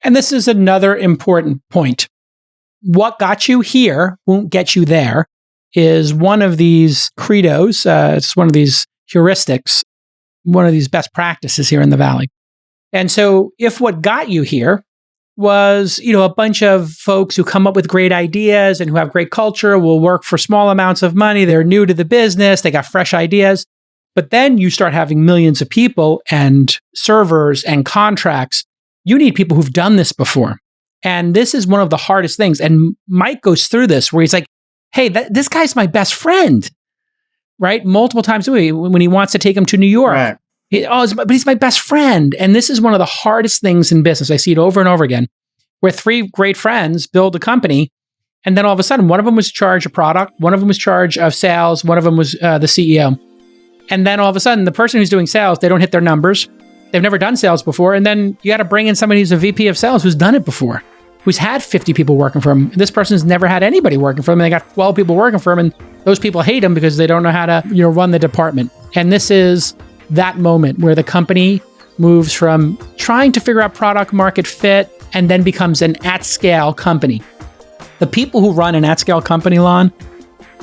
And this is another important point. What got you here won't get you there is one of these credos. It's one of these heuristics, one of these best practices here in the Valley. And so if what got you here was, a bunch of folks who come up with great ideas and who have great culture, will work for small amounts of money, they're new to the business, they got fresh ideas, but then you start having millions of people and servers and contracts, you need people who've done this before. And this is one of the hardest things. And Mike goes through this where he's like, hey, this guy's my best friend, right? Multiple times when he wants to take him to New York. Right. But he's my best friend. And this is one of the hardest things in business. I see it over and over again, where three great friends build a company. And then all of a sudden, one of them was in charge of product, one of them was in charge of sales, one of them was the CEO. And then all of a sudden, the person who's doing sales, they don't hit their numbers. They've never done sales before. And then you got to bring in somebody who's a VP of sales who's done it before, who's had 50 people working for him. This person's never had anybody working for him. And they got 12 people working for him. And those people hate him because they don't know how to, run the department. And this is that moment where the company moves from trying to figure out product market fit and then becomes an at-scale company. The people who run an at-scale company, Lon,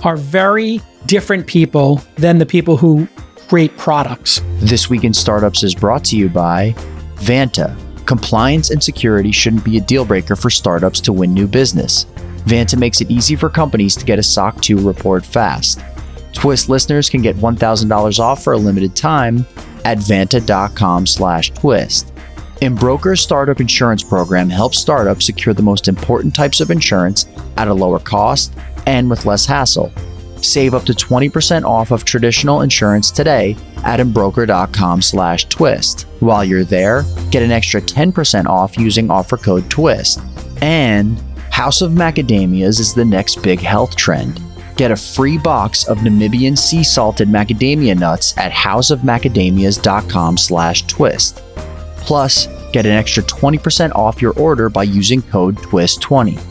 are very different people than the people who create products. This Week in Startups is brought to you by Vanta. Compliance and security shouldn't be a deal breaker for startups to win new business. Vanta makes it easy for companies to get a SOC 2 report fast. Twist listeners can get $1,000 off for a limited time at vanta.com/twist. Embroker's startup insurance program helps startups secure the most important types of insurance at a lower cost and with less hassle. Save up to 20% off of traditional insurance today at Embroker.com/twist. While you're there, get an extra 10% off using offer code TWIST. And House of Macadamias is the next big health trend. Get a free box of Namibian sea salted macadamia nuts at houseofmacadamias.com/twist. Plus, get an extra 20% off your order by using code TWIST20. All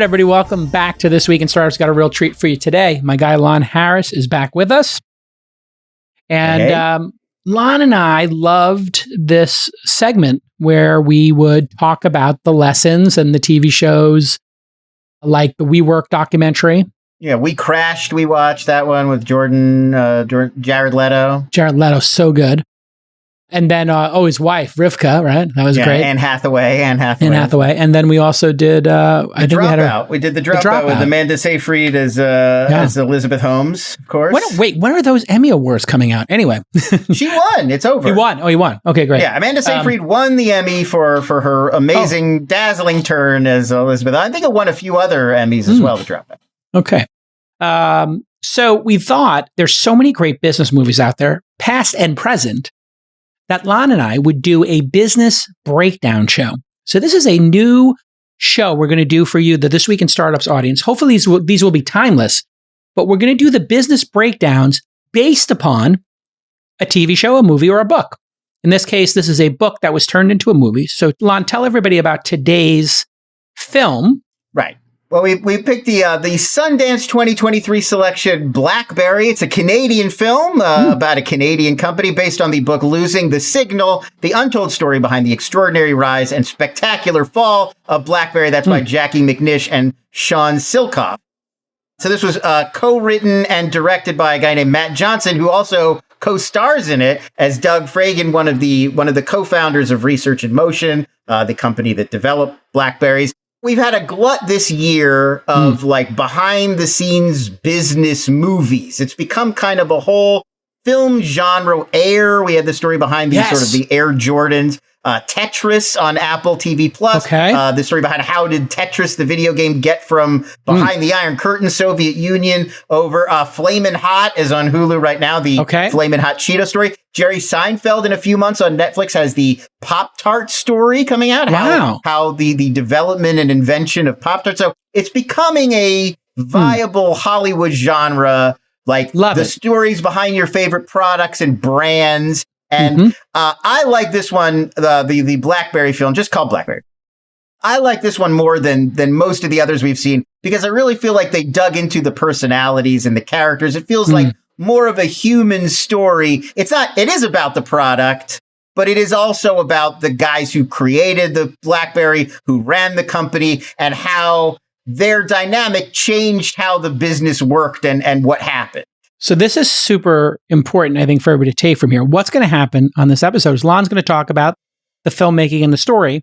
right, everybody, welcome back to This Week in Startups. Got a real treat for you today. My guy, Lon Harris, is back with us. And Lon and I loved this segment where we would talk about the lessons and the TV shows, like the WeWork documentary. Yeah, We Crashed. We watched that one with Jared Leto. Jared Leto, so good. And then, his wife, Rivka, right? That was great. Anne Hathaway. And then we also did, we did the Dropout with Amanda Seyfried as Elizabeth Holmes, of course. When are those Emmy Awards coming out? Anyway. She won. It's over. He won. Oh, he won. Okay, great. Yeah, Amanda Seyfried won the Emmy for her amazing, dazzling turn as Elizabeth. I think it won a few other Emmys as well, the Dropout. Okay. So we thought there's so many great business movies out there, past and present, that Lon and I would do a business breakdown show. So this is a new show we're going to do for you, the This Week in Startups audience. Hopefully these will be timeless, but we're going to do the business breakdowns based upon a TV show, a movie, or a book. In this case, this is a book that was turned into a movie. So Lon, tell everybody about today's film. Right. Well, we picked the Sundance 2023 selection, Blackberry. It's a Canadian film about a Canadian company based on the book Losing the Signal, the untold story behind the extraordinary rise and spectacular fall of Blackberry. That's by Jackie McNish and Sean Silcoff. So this was co-written and directed by a guy named Matt Johnson, who also co-stars in it as Doug Fragan, one of the co-founders of Research in Motion, the company that developed Blackberries. We've had a glut this year of behind the scenes business movies. It's become kind of a whole film genre. Air, we had the story behind these sort of the Air Jordans. Tetris on Apple TV Plus. Okay. The story behind how did Tetris, the video game, get from behind the Iron Curtain, Soviet Union, over Flamin' Hot is on Hulu right now, the Flamin' Hot Cheeto story. Jerry Seinfeld in a few months on Netflix has the Pop-Tart story coming out. Wow. How the development and invention of Pop-Tart. So it's becoming a viable Hollywood genre, stories behind your favorite products and brands. And I like this one, the Blackberry film, just called Blackberry. I like this one more than most of the others we've seen because I really feel like they dug into the personalities and the characters. It feels like more of a human story. It is about the product, but it is also about the guys who created the BlackBerry, who ran the company, and how their dynamic changed how the business worked and what happened. So this is super important, I think, for everybody to take from here. What's going to happen on this episode is Lon's going to talk about the filmmaking and the story,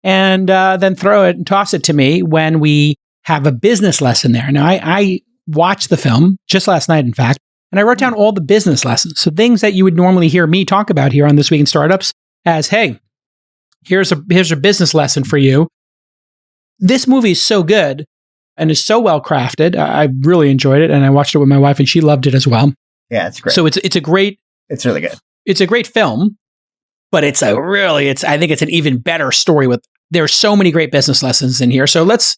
and then throw it and toss it to me when we have a business lesson there. Now, I watched the film just last night, in fact, and I wrote down all the business lessons. So things that you would normally hear me talk about here on This Week in Startups as, hey, here's a business lesson for you. This movie is so good and is so well crafted. I really enjoyed it, and I watched it with my wife, and she loved it as well. Yeah, it's great. So it's really good. It's a great film, but I think it's an even better story. There's so many great business lessons in here. So let's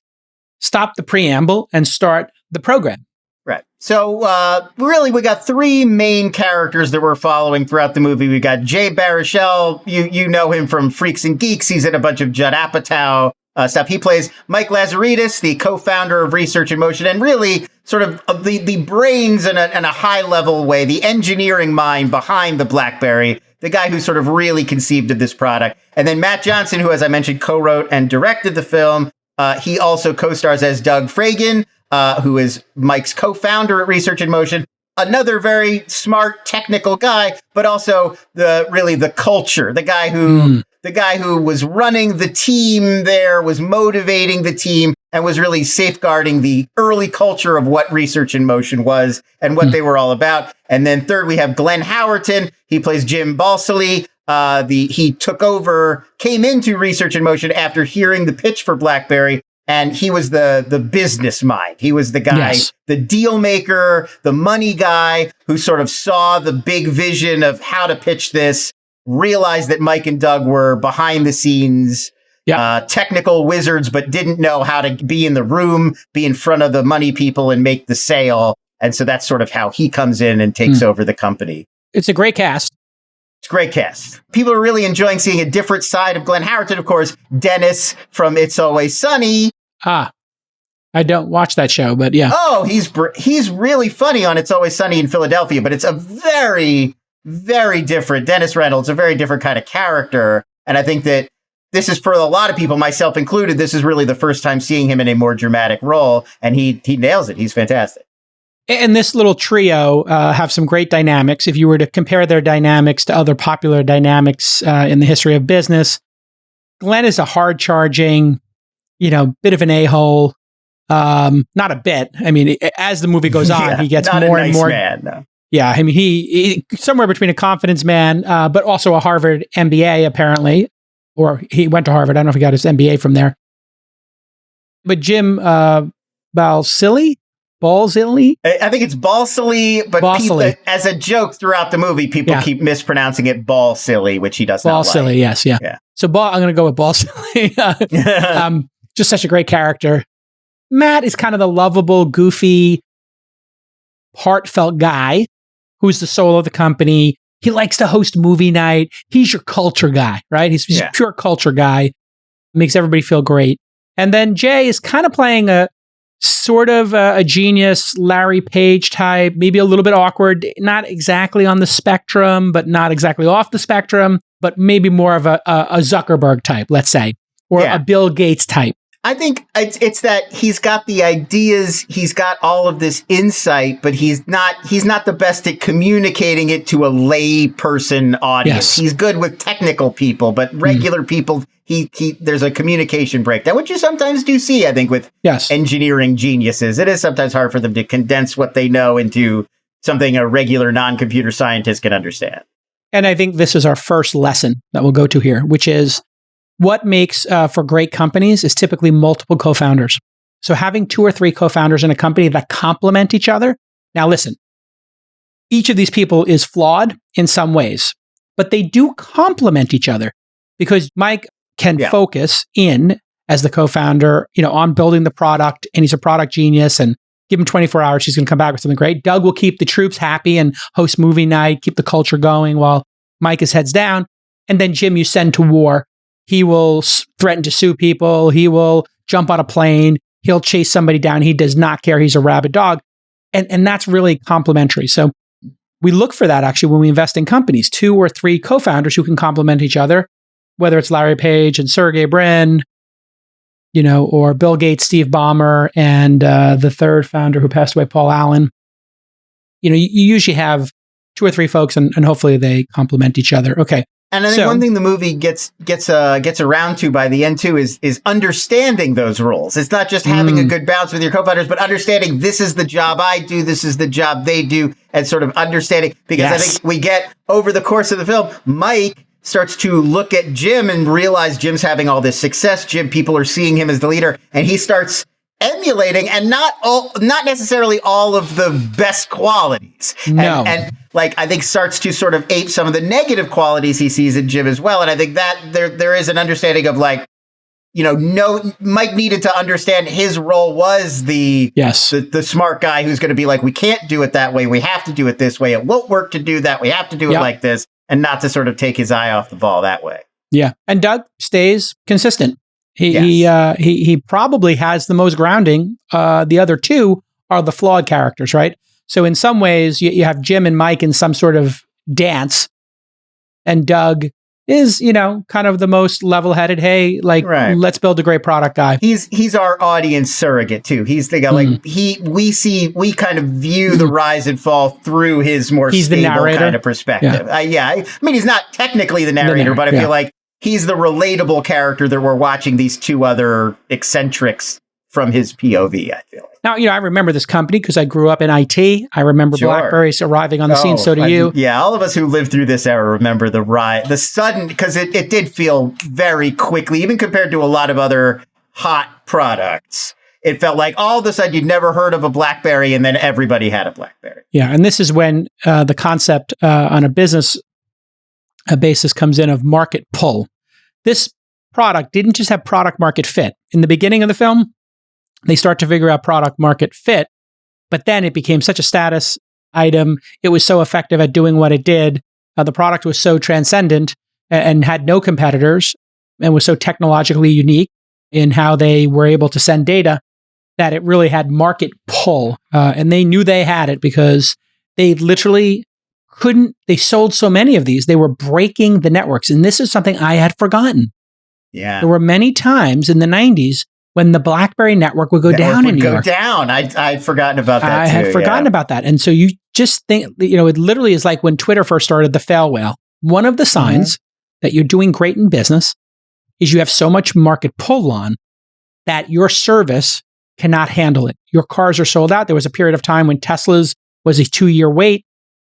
stop the preamble and start the program. Right. So really, we got three main characters that we're following throughout the movie. We got Jay Baruchel. You know him from Freaks and Geeks. He's in a bunch of Judd Apatow stuff. He plays Mike Lazaridis, the co-founder of Research in Motion, and really sort of the brains in a high-level way, the engineering mind behind the BlackBerry, the guy who sort of really conceived of this product. And then Matt Johnson, who, as I mentioned, co-wrote and directed the film. He also co-stars as Doug Fragan, who is Mike's co-founder at Research in Motion. Another very smart, technical guy, but also the culture, the guy who was running the team there, was motivating the team, and was really safeguarding the early culture of what Research in Motion was and what they were all about. And then third, we have Glenn Howerton. He plays Jim Balsillie. He came into Research in Motion after hearing the pitch for BlackBerry. And he was the business mind. He was the guy, the deal maker, the money guy who sort of saw the big vision of how to pitch this, realized that Mike and Doug were behind the scenes, technical wizards, but didn't know how to be in the room, be in front of the money people and make the sale. And so that's sort of how he comes in and takes over the company. It's a great cast. It's a great cast. People are really enjoying seeing a different side of Glenn Howerton. Of course, Dennis from It's Always Sunny. I don't watch that show, but yeah. Oh, he's really funny on It's Always Sunny in Philadelphia, but it's a very, very different Dennis Reynolds, a very different kind of character. And I think that this is, for a lot of people, myself included, this is really the first time seeing him in a more dramatic role, and he nails it. He's fantastic. And this little trio have some great dynamics. If you were to compare their dynamics to other popular dynamics in the history of business, Glenn is a hard-charging, bit of an a-hole. Not a bit. I mean, as the movie goes on, he gets more and more. Man, no. Yeah, I mean, he somewhere between a confidence man, but also a Harvard MBA, apparently, or he went to Harvard. I don't know if he got his MBA from there. But Jim Balsillie? I think it's Balsillie, but people, as a joke throughout the movie, people keep mispronouncing it Balsillie, which he does not like. Balsillie, yes, yeah. So I'm going to go with Balsillie. Just such a great character. Matt is kind of the lovable, goofy, heartfelt guy who's the soul of the company. He likes to host movie night. He's your culture guy, right? He's a pure culture guy. Makes everybody feel great. And then Jay is kind of playing a sort of a genius, Larry Page type, maybe a little bit awkward, not exactly on the spectrum, but not exactly off the spectrum, but maybe more of a Zuckerberg type, let's say, or a Bill Gates type. I think it's that he's got the ideas, he's got all of this insight, but he's not the best at communicating it to a lay person audience. Yes. He's good with technical people, but regular people, there's a communication breakdown, which you sometimes do see, I think, with engineering geniuses. It is sometimes hard for them to condense what they know into something a regular non-computer scientist can understand. And I think this is our first lesson that we'll go to here, which is what makes for great companies is typically multiple co-founders. So having 2 or 3 co-founders in a company that complement each other. Now, listen, each of these people is flawed in some ways, but they do complement each other because Mike can focus in as the co-founder, on building the product, and he's a product genius, and give him 24 hours, he's going to come back with something great. Doug will keep the troops happy and host movie night, keep the culture going while Mike is heads down. And then Jim, you send to war. He will threaten to sue people. He will jump on a plane. He'll chase somebody down. He does not care. He's a rabid dog. And that's really complementary. So we look for that actually when we invest in companies, 2 or 3 co-founders who can complement each other, whether it's Larry Page and Sergey Brin, or Bill Gates, Steve Ballmer, and the third founder who passed away, Paul Allen. You usually have 2 or 3 folks, and hopefully they complement each other. Okay. And I think one thing the movie gets around to by the end too is understanding those roles. It's not just having a good balance with your co-founders, but understanding this is the job I do, this is the job they do, and sort of understanding. Because I think we get over the course of the film, Mike starts to look at Jim and realize Jim's having all this success. People are seeing him as the leader, and he starts emulating, and not necessarily all of the best qualities. No. And I think starts to sort of ape some of the negative qualities he sees in Jim as well. And I think that there is an understanding of Mike needed to understand his role was the smart guy who's going to be like, we can't do it that way. We have to do it this way. It won't work to do that. We have to do it like this, and not to sort of take his eye off the ball that way. Yeah. And Doug stays consistent. He probably has the most grounding. The other 2 are the flawed characters, right? So in some ways, you have Jim and Mike in some sort of dance, and Doug is, kind of the most level-headed. Hey, let's build a great product guy. He's our audience surrogate too. He's the guy we kind of view the rise and fall through his more stable kind of perspective. I mean, he's not technically the narrator, but I feel like he's the relatable character that we're watching these 2 other eccentrics from his POV, I feel like. Now, I remember this company because I grew up in IT. I remember Blackberry arriving on the scene. So do you. Yeah, all of us who lived through this era remember the sudden, because it did feel very quickly, even compared to a lot of other hot products. It felt like all of a sudden you'd never heard of a Blackberry, and then everybody had a Blackberry. Yeah, and this is when the concept on a business basis comes in of market pull. This product didn't just have product market fit. In the beginning of the film, they start to figure out product market fit, but then it became such a status item. It was so effective at doing what it did. The product was so transcendent and had no competitors and was so technologically unique in how they were able to send data that it really had market pull. And they knew they had it because they literally they sold so many of these. They were breaking the networks. And this is something I had forgotten. Yeah. There were many times in the 90s when the BlackBerry network would go down in New York. I'd forgotten about that. I had forgotten about that. And so you just think, it literally is like when Twitter first started, the fail whale. One of the signs that you're doing great in business is you have so much market pull on that your service cannot handle it. Your cars are sold out. There was a period of time when Tesla's was a 2-year wait.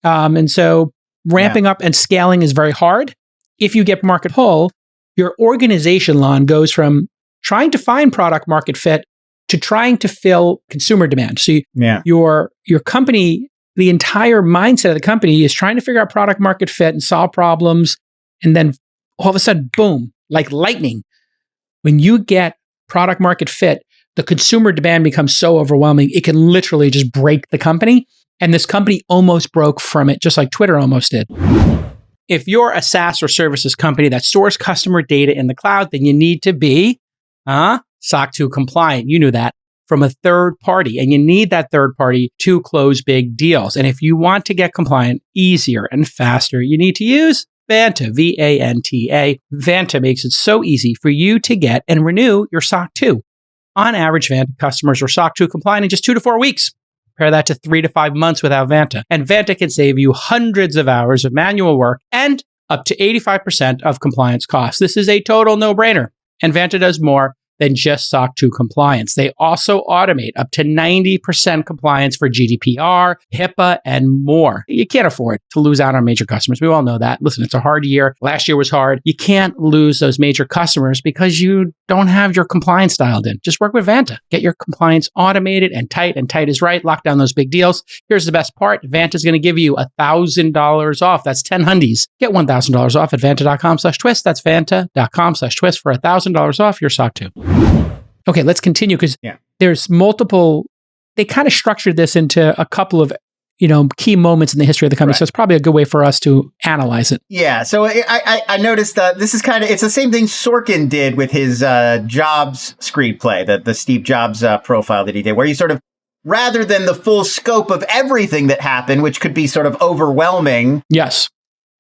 And so ramping up and scaling is very hard. If you get market pull, your organization, Lon, goes from trying to find product market fit to trying to fill consumer demand. So your company, the entire mindset of the company is trying to figure out product market fit and solve problems. And then all of a sudden, boom, like lightning. When you get product market fit, the consumer demand becomes so overwhelming, it can literally just break the company. And this company almost broke from it, just like Twitter almost did. If you're a SaaS or services company that stores customer data in the cloud, then you need to be SOC 2 compliant. You knew that, from a third party. And you need that third party to close big deals. And if you want to get compliant easier and faster, you need to use Vanta, V-A-N-T-A. Vanta makes it so easy for you to get and renew your SOC 2. On average, Vanta customers are SOC 2 compliant in just 2 to 4 weeks. Compare that to 3 to 5 months without Vanta. And Vanta can save you hundreds of hours of manual work and up to 85% of compliance costs. This is a total no-brainer. And Vanta does more than just SOC 2 compliance. They also automate up to 90% compliance for GDPR, HIPAA, and more. You can't afford to lose out on major customers. We all know that. Listen, it's a hard year. Last year was hard. You can't lose those major customers because you don't have your compliance dialed in. Just work with Vanta. Get your compliance automated and tight is right. Lock down those big deals. Here's the best part. Vanta is going to give you $1,000 off. That's 10 hundies. Get $1,000 off at vanta.com/twist. That's vanta.com/twist for $1,000 off your SOC 2. Okay, let's continue because there's multiple, they kind of structured this into a couple of, key moments in the history of the company. Right. So it's probably a good way for us to analyze it. Yeah. So I noticed this is it's the same thing Sorkin did with his Jobs screenplay, the Steve Jobs profile that he did, where you sort of rather than the full scope of everything that happened, which could be sort of overwhelming. Yes.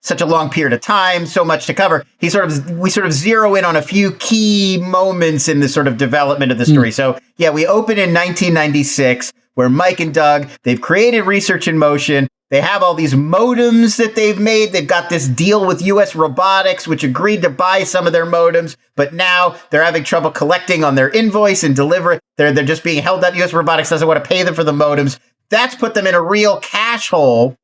Such a long period of time, so much to cover. We sort of zero in on a few key moments in the sort of development of the story. So yeah, we open in 1996 where Mike and Doug, they've created Research in Motion. They have all these modems that they've made. They've got this deal with US Robotics, which agreed to buy some of their modems, but now they're having trouble collecting on their invoice and deliver it. They're just being held up. US Robotics doesn't want to pay them for the modems. That's put them in a real cash hole.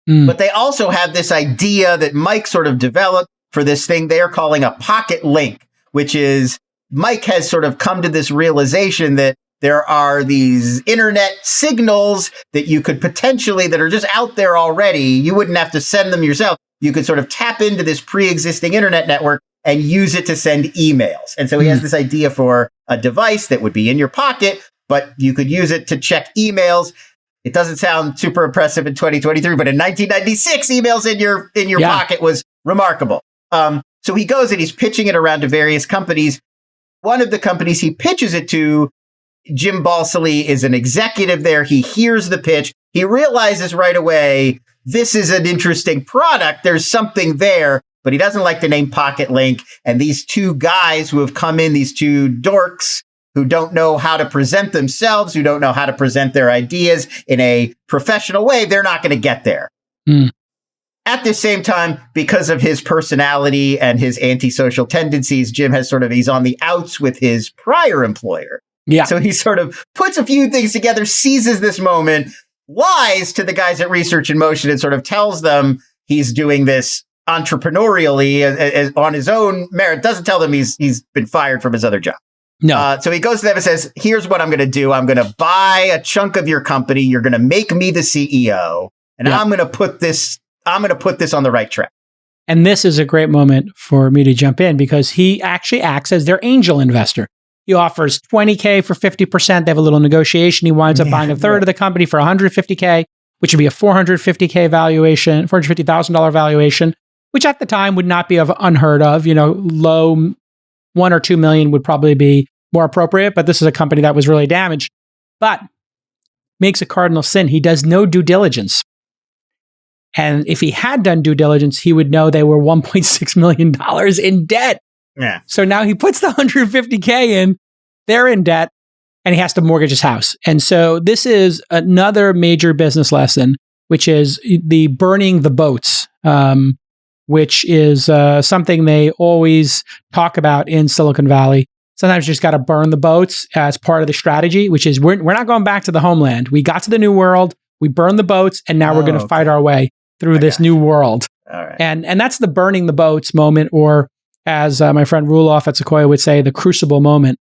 But they also have this idea that Mike sort of developed for this thing they're calling a pocket link, which is Mike has sort of come to this realization that there are these internet signals that you could potentially, that are just out there already. You wouldn't have to send them yourself. You could sort of tap into this pre-existing internet network and use it to send emails. And so he has this idea for a device that would be in your pocket, but you could use it to check emails. It doesn't sound super impressive in 2023, but in 1996, emails in your pocket was remarkable. So he goes and he's pitching it around to various companies. One of the companies he pitches it to, Jim Balsillie, is an executive there. He hears the pitch. He realizes right away, this is an interesting product. There's something there, but he doesn't like the name Pocket Link. And these two guys who have come in, these two dorks, who don't know how to present themselves, who don't know how to present their ideas in a professional way, they're not going to get there. At the same time, because of his personality and his antisocial tendencies, Jim he's on the outs with his prior employer. Yeah. So he sort of puts a few things together, seizes this moment, lies to the guys at Research in Motion and sort of tells them he's doing this entrepreneurially on his own merit, doesn't tell them he's been fired from his other job. No. So he goes to them and says, here's what I'm going to do. I'm going to buy a chunk of your company. You're going to make me the CEO. And I'm going to put this on the right track. And this is a great moment for me to jump in because he actually acts as their angel investor. He offers $20K for 50%. They have a little negotiation. He winds up buying a third of the company for $150K, which would be a $450K valuation, $450,000 valuation, which at the time would not be unheard of. Low 1 or 2 million would probably be more appropriate, but this is a company that was really damaged. But makes a cardinal sin. He does no due diligence. And if he had done due diligence, he would know they were $1.6 million in debt. Yeah. So now he puts the $150K in, they're in debt, and he has to mortgage his house. And so this is another major business lesson, which is the burning the boats, which is something they always talk about in Silicon Valley. Sometimes you just got to burn the boats as part of the strategy, which is we're not going back to the homeland. We got to the new world, we burned the boats, and now we're going to fight our way through this new world. All right. And that's the burning the boats moment, or as my friend Ruloff at Sequoia would say, the crucible moment.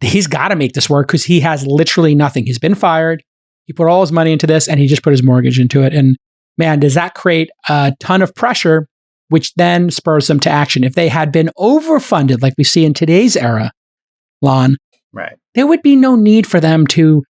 He's got to make this work because he has literally nothing. He's been fired. He put all his money into this and he just put his mortgage into it. And man, does that create a ton of pressure, which then spurs them to action. If they had been overfunded, like we see in today's era, Lon, right, there would be no need for them to,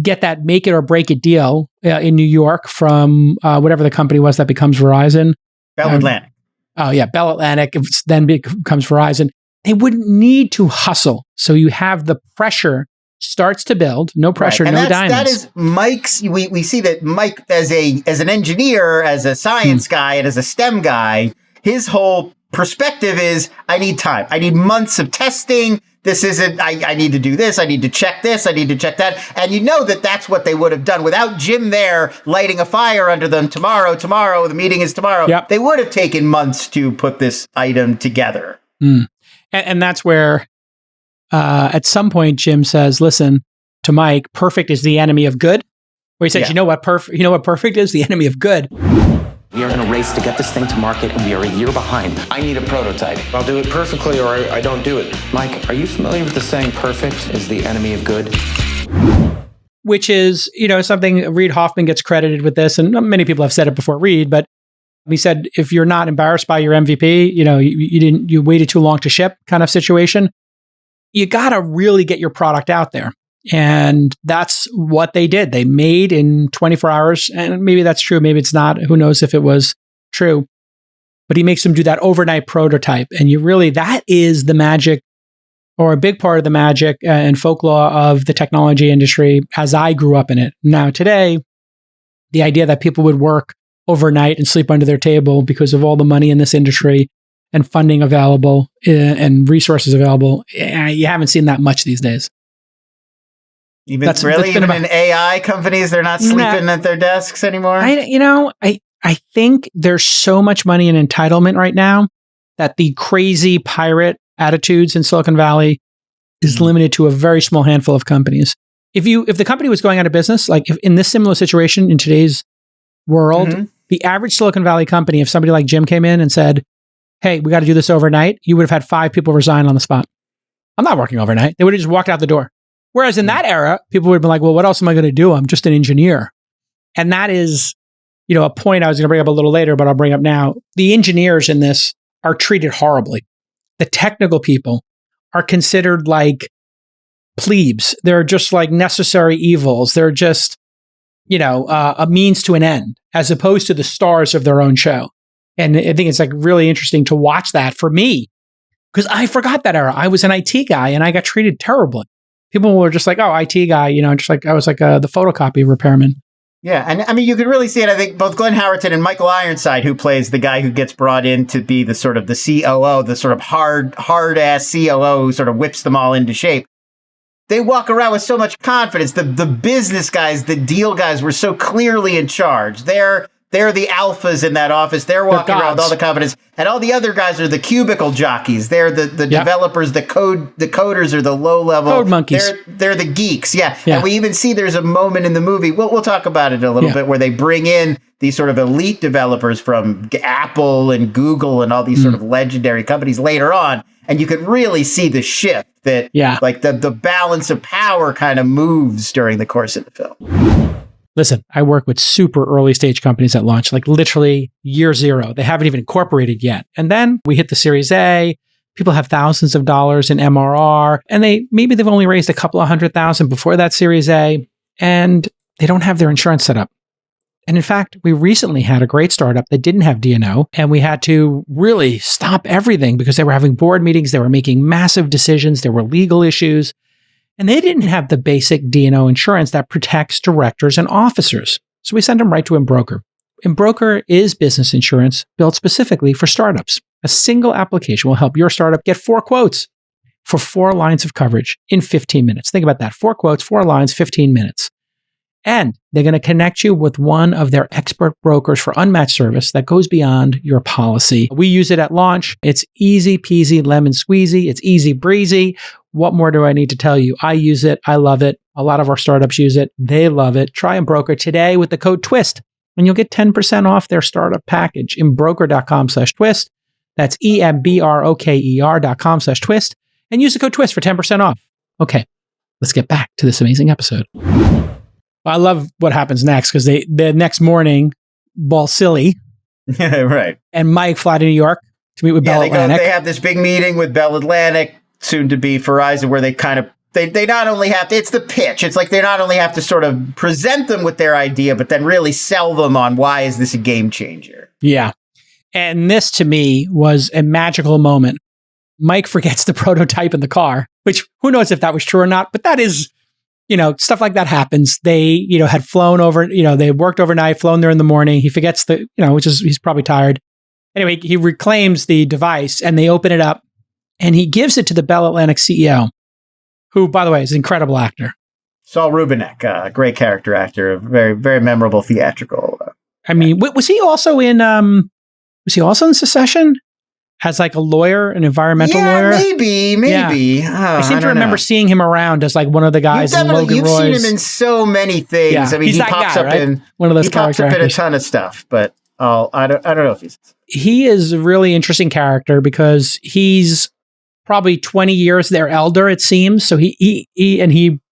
get that make it or break it deal in New York from whatever the company was that becomes Verizon. Bell Atlantic. Oh yeah, Bell Atlantic then becomes Verizon. They wouldn't need to hustle. So you have the pressure starts to build. No pressure, right. No diamonds. That is Mike's. We see that Mike, as an engineer, as a science guy, and as a STEM guy, his whole perspective is: I need time. I need months of testing. This isn't. I need to do this. I need to check this. I need to check that. And that's what they would have done without Jim there lighting a fire under them. Tomorrow. The meeting is tomorrow. Yep. They would have taken months to put this item together. And that's where, at some point, Jim says, "Listen to Mike. Perfect is the enemy of good." Where he says, "You know what perfect is? The enemy of good." We are in a race to get this thing to market, and we are a year behind. I need a prototype. I'll do it perfectly, or I don't do it. Mike, are you familiar with the saying, perfect is the enemy of good? Which is, something Reid Hoffman gets credited with this, and many people have said it before Reid, but he said, if you're not embarrassed by your MVP, you waited too long to ship kind of situation, you got to really get your product out there. And that's what they did. They made in 24 hours, and maybe that's true, maybe it's not. Who knows if it was true? But he makes them do that overnight prototype. And that is the magic or a big part of the magic and folklore of the technology industry as I grew up in it. Now, today, the idea that people would work overnight and sleep under their table because of all the money in this industry and funding available and resources available, you haven't seen that much these days. Even in AI companies, they're not sleeping at their desks anymore. I think there's so much money in entitlement right now that the crazy pirate attitudes in Silicon Valley is limited to a very small handful of companies. If the company was going out of business, like if in this similar situation in today's world, the average Silicon Valley company, if somebody like Jim came in and said, "Hey, we got to do this overnight," you would have had 5 people resign on the spot. I'm not working overnight. They would have just walked out the door. Whereas in that era, people would have been like, well, what else am I going to do? I'm just an engineer. And that is, a point I was going to bring up a little later, but I'll bring up now. The engineers in this are treated horribly. The technical people are considered like plebes. They're just like necessary evils. They're just, a means to an end, as opposed to the stars of their own show. And I think it's like really interesting to watch that for me, because I forgot that era. I was an IT guy and I got treated terribly. People were just like, oh, IT guy, just like I was like the photocopy repairman. Yeah. And I mean, you could really see it. I think both Glenn Howerton and Michael Ironside, who plays the guy who gets brought in to be the sort of the COO, the sort of hard ass COO who sort of whips them all into shape. They walk around with so much confidence. The business guys, the deal guys were so clearly in charge. They're the alphas in that office. They're walking around with all the confidence. And all the other guys are the cubicle jockeys. They're the developers, the coders are the low level. Code monkeys. They're the geeks. Yeah. And we even see there's a moment in the movie, we'll talk about it a little bit, where they bring in these sort of elite developers from Apple and Google and all these sort of legendary companies later on. And you could really see the shift that like the balance of power kind of moves during the course of the film. Listen, I work with super early stage companies at launch, like literally year 0. They haven't even incorporated yet. And then we hit the Series A. People have thousands of dollars in MRR, and they've only raised a couple of $100,000 before that Series A, and they don't have their insurance set up. And in fact, we recently had a great startup that didn't have D&O, and we had to really stop everything because they were having board meetings. They were making massive decisions. There were legal issues. And they didn't have the basic D&O insurance that protects directors and officers. So we sent them right to Embroker. Embroker is business insurance built specifically for startups. A single application will help your startup get 4 quotes for 4 lines of coverage in 15 minutes. Think about that. 4 quotes, 4 lines, 15 minutes. And they're going to connect you with one of their expert brokers for unmatched service that goes beyond your policy. We use it at launch. It's easy peasy, lemon squeezy. It's easy breezy. What more do I need to tell you? I use it. I love it. A lot of our startups use it. They love it. Try Embroker today with the code TWIST, and you'll get 10% off their startup package. Embroker.com/twist. That's EMBROKER.com/twist. And use the code TWIST for 10% off. Okay, let's get back to this amazing episode. I love what happens next, because the next morning, ball silly. Right. And Mike fly to New York to meet with Bell Atlantic. They have this big meeting with Bell Atlantic, soon to be Verizon, where they kind of, they not only have to, it's the pitch. It's like they not only have to sort of present them with their idea, but then really sell them on why is this a game changer. Yeah. And this to me was a magical moment. Mike forgets the prototype in the car, which who knows if that was true or not, but that is, stuff like that happens. They, had flown over, they had worked overnight, flown there in the morning. He forgets he's probably tired. Anyway, he reclaims the device and they open it up and he gives it to the Bell Atlantic CEO, who, by the way, is an incredible actor. Saul Rubinek, a great character actor, a very, very memorable theatrical. I mean, was he also in Succession? As like a lawyer, an environmental lawyer? Maybe. Yeah. I seem to remember seeing him around as like one of the guys in Logan Roy's. You've seen him in so many things. Yeah. I mean, he pops up in one of those characters. He pops up in a ton of stuff, but I don't know if he's. He is a really interesting character because he's probably 20 years their elder, it seems. So he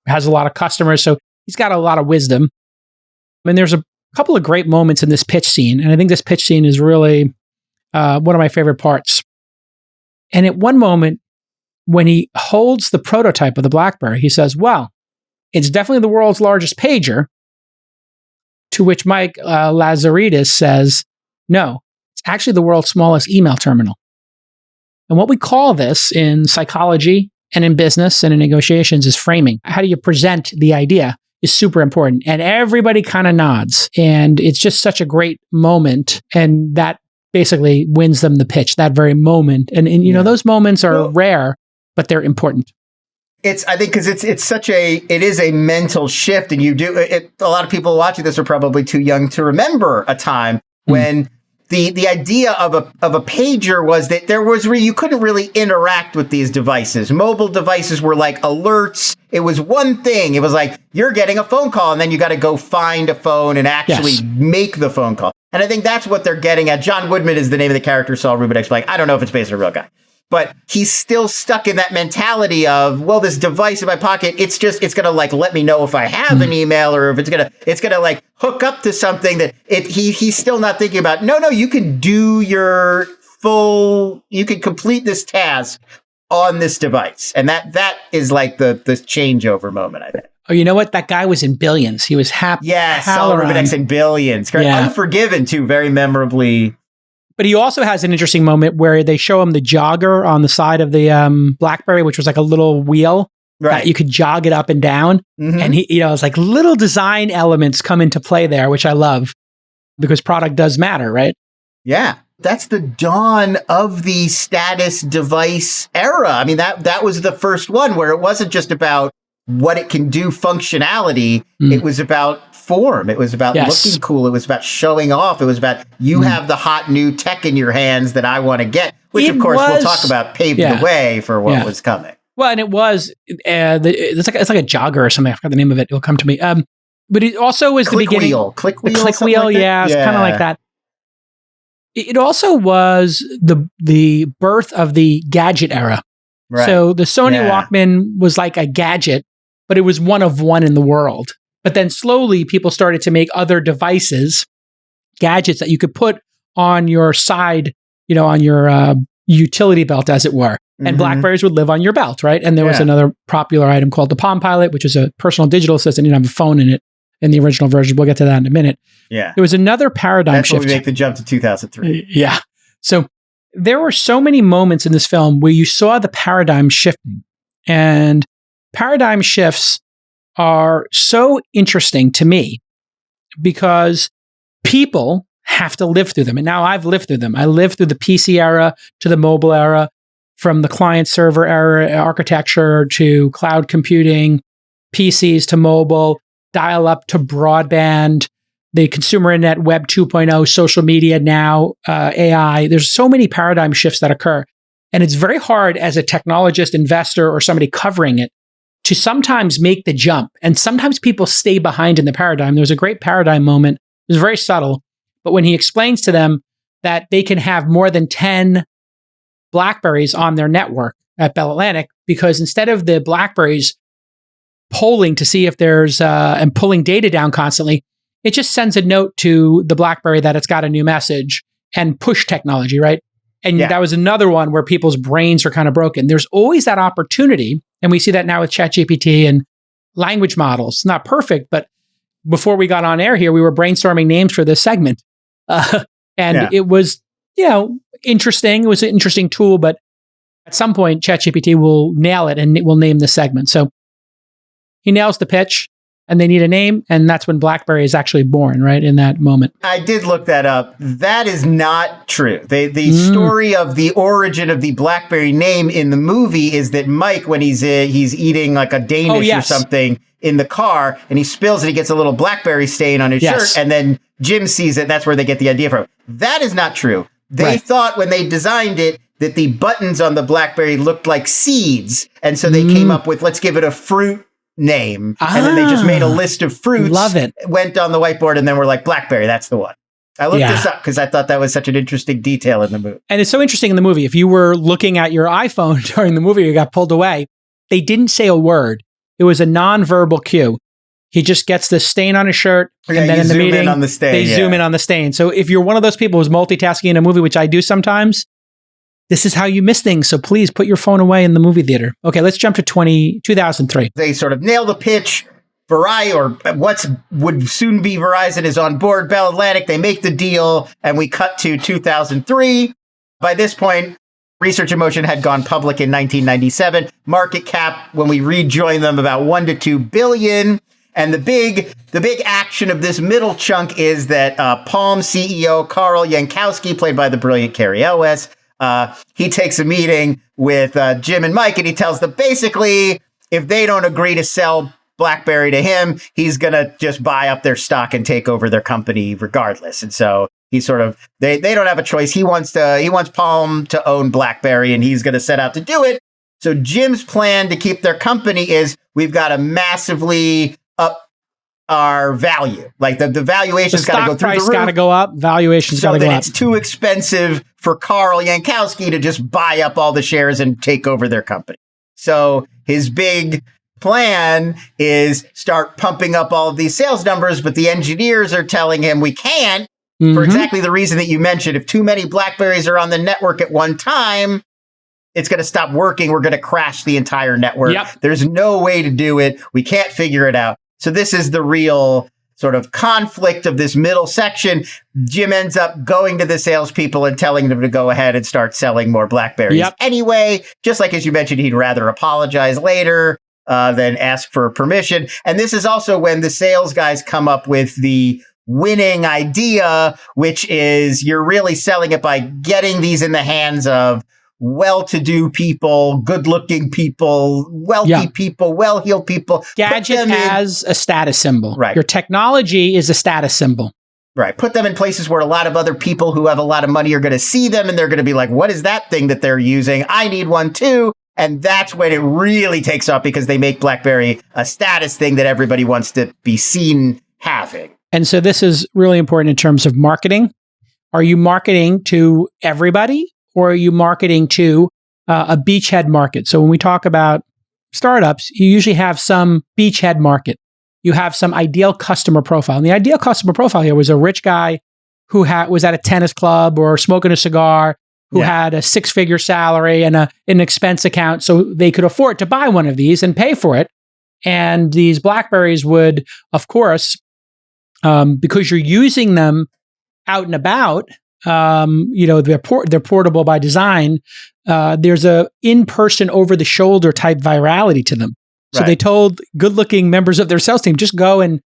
has a lot of customers, so he's got a lot of wisdom. And there's a couple of great moments in this pitch scene, and I think this pitch scene is really one of my favorite parts. And at one moment, when he holds the prototype of the Blackberry, he says, well, it's definitely the world's largest pager. To which Mike Lazaridis says, no, it's actually the world's smallest email terminal. And what we call this in psychology and in business and in negotiations is framing. How do you present the idea is super important. And everybody kind of nods. And it's just such a great moment. And that basically wins them the pitch, that very moment. And you know, those moments are rare, but they're important. I think because it is a mental shift, and a lot of people watching this are probably too young to remember a time when the idea of a pager was that you couldn't really interact with these devices. Mobile devices were like alerts. It was one thing. It was like, you're getting a phone call, and then you got to go find a phone and actually make the phone call. And I think that's what they're getting at. John Woodman is the name of the character, Saul Rubinek. Like, I don't know if it's based on a real guy. But he's still stuck in that mentality of, well, this device in my pocket, it's going to like let me know if I have an email, or if it's going to like hook up to something that he's still not thinking about. No, you can do you can complete this task on this device. And that is like the changeover moment, I think. Oh, you know what? That guy was in Billions. He was happy. Yeah, Saul Rubinek's in Billions. Yeah. Unforgiven, too, very memorably. But he also has an interesting moment where they show him the jogger on the side of the Blackberry, which was like a little wheel that you could jog it up and down. Mm-hmm. And he, it's like little design elements come into play there, which I love because product does matter, right? Yeah. That's the dawn of the status device era. I mean, that was the first one where it wasn't just about what it can do functionality. It was about form. It was about looking cool. It was about showing off. It was about you have the hot new tech in your hands that I want to get, which of course we'll talk about paved the way for what was coming. Well, and it was, it's like a jogger or something. I forgot the name of it. It'll come to me. But it also was the beginning. Click wheel. Click wheel. Like it's kind of like that. It also was the birth of the gadget era. Right. So the Sony Walkman was like a gadget, but it was one of one in the world. But then slowly people started to make other devices, gadgets that you could put on your side, on your utility belt, as it were. And Blackberries would live on your belt, right? And there was another popular item called the Palm Pilot, which is a personal digital assistant. You didn't have a phone in it in the original version. We'll get to that in a minute. Yeah. There was another paradigm shift. That's when we make the jump to 2003. Yeah. So there were so many moments in this film where you saw the paradigm shifting. And paradigm shifts are so interesting to me because people have to live through them. And now I've lived through them. I lived through the PC era to the mobile era, from the client server era architecture to cloud computing, PCs to mobile, dial up to broadband, the consumer internet, web 2.0, social media now, AI. There's so many paradigm shifts that occur. And it's very hard as a technologist, investor, or somebody covering it to sometimes make the jump. And sometimes people stay behind in the paradigm. There was a great paradigm moment. It was very subtle. But when he explains to them that they can have more than 10 Blackberries on their network at Bell Atlantic, because instead of the Blackberries polling to see if there's, and pulling data down constantly, it just sends a note to the Blackberry that it's got a new message and push technology, right? And that was another one where people's brains are kind of broken. There's always that opportunity. And we see that now with ChatGPT and language models. Not perfect, but before we got on air here, we were brainstorming names for this segment. It was, interesting. It was an interesting tool, but at some point, ChatGPT will nail it and it will name the segment. So he nails the pitch and they need a name. And that's when Blackberry is actually born, right? In that moment. I did look that up. That is not true. The story of the origin of the Blackberry name in the movie is that Mike, when he's eating like a Danish or something in the car and he spills it, he gets a little Blackberry stain on his shirt. And then Jim sees it. That's where they get the idea from. That is not true. They thought when they designed it that the buttons on the Blackberry looked like seeds. And so they came up with, let's give it a fruit name. And then they just made a list of fruits. Love it. Went on the whiteboard and then we're like, Blackberry, that's the one. I looked this up because I thought that was such an interesting detail in the movie. And it's so interesting in the movie. If you were looking at your iPhone during the movie, you got pulled away. They didn't say a word. It was a nonverbal cue. He just gets the stain on his shirt, and then in the meeting, they zoom in on the stain. So if you're one of those people who's multitasking in a movie, which I do sometimes, this is how you miss things. So please put your phone away in the movie theater. Okay, let's jump to 2003. They sort of nail the pitch. Verizon, or what would soon be Verizon, is on board Bell Atlantic. They make the deal, and we cut to 2003. By this point, Research in Motion had gone public in 1997. Market cap, when we rejoined them, about 1 to 2 billion. And the big action of this middle chunk is that Palm CEO Carl Yankowski, played by the brilliant Carrie Elwes, he takes a meeting with Jim and Mike, and he tells them basically, if they don't agree to sell BlackBerry to him, he's going to just buy up their stock and take over their company regardless. And so he's sort of, they don't have a choice. He wants Palm to own BlackBerry, and he's going to set out to do it. So Jim's plan to keep their company is, we've got to massively up our value. Like the valuation's got to go through the roof. Got to go up. Valuation's got to go up. It's too expensive for Carl Yankowski to just buy up all the shares and take over their company. So his big plan is start pumping up all of these sales numbers, but the engineers are telling him we can't, for exactly the reason that you mentioned. If too many BlackBerries are on the network at one time, it's going to stop working. We're going to crash the entire network. Yep. There's no way to do it. We can't figure it out. So this is the real sort of conflict of this middle section. Jim ends up going to the salespeople and telling them to go ahead and start selling more BlackBerries. Yep. Anyway, just like as you mentioned, he'd rather apologize later than ask for permission. And this is also when the sales guys come up with the winning idea, which is you're really selling it by getting these in the hands of well-to-do people, good-looking people, wealthy people, well-heeled people. Gadget as a status symbol. Right. Your technology is a status symbol. Right. Put them in places where a lot of other people who have a lot of money are going to see them, and they're going to be like, what is that thing that they're using? I need one too. And that's when it really takes off, because they make BlackBerry a status thing that everybody wants to be seen having. And so this is really important in terms of marketing. Are you marketing to everybody? Or are you marketing to a beachhead market? So when we talk about startups, you usually have some beachhead market. You have some ideal customer profile. And the ideal customer profile here was a rich guy who was at a tennis club or smoking a cigar, who had a 6-figure salary and an expense account, so they could afford to buy one of these and pay for it. And these BlackBerries would, of course, because you're using them out and about, they're portable by design. There's a in-person, over-the-shoulder type virality to them. So they told good-looking members of their sales team, just go and,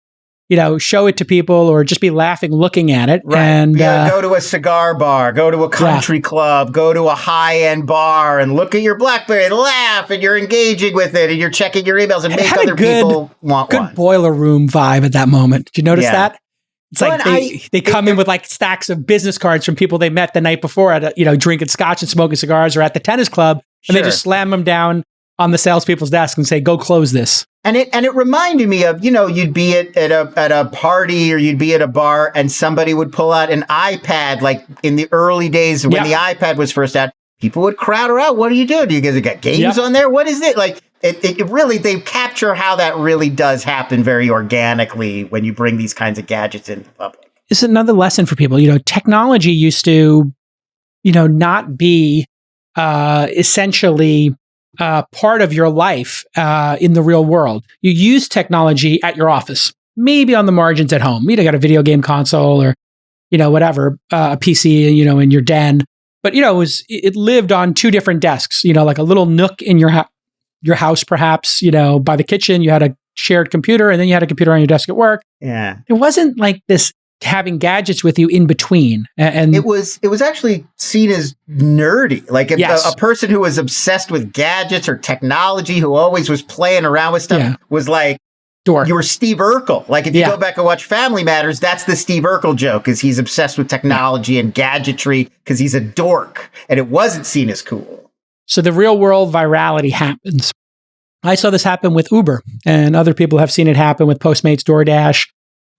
show it to people, or just be laughing looking at it. Right. And go to a cigar bar, go to a country club, go to a high-end bar, and look at your BlackBerry and laugh, and you're engaging with it, and you're checking your emails, and make other people want one. Good boiler room vibe at that moment. Did you notice that? It's like they come in with like stacks of business cards from people they met the night before at drinking scotch and smoking cigars, or at the tennis club, and they just slam them down on the salespeople's desk and say, "Go close this." And it reminded me of, you'd be at a party, or you'd be at a bar, and somebody would pull out an iPad, like in the early days when the iPad was first out. People would crowd around. What are you doing? Do you guys got games on there? What is it? Like it really, they capture how that really does happen very organically when you bring these kinds of gadgets into the public. This is another lesson for people. Technology used to, not be essentially part of your life in the real world. You use technology at your office, maybe on the margins at home. You got a video game console, or whatever, a PC, in your den. But it lived on two different desks. Like a little nook in your house, perhaps. By the kitchen, you had a shared computer, and then you had a computer on your desk at work. Yeah, it wasn't like this having gadgets with you in between. And it was actually seen as nerdy. Like a person who was obsessed with gadgets or technology, who always was playing around with stuff, was like, dork. You were Steve Urkel. Like if you go back and watch Family Matters, that's the Steve Urkel joke, is he's obsessed with technology and gadgetry because he's a dork, and it wasn't seen as cool. So the real world virality happens. I saw this happen with Uber, and other people have seen it happen with Postmates, DoorDash.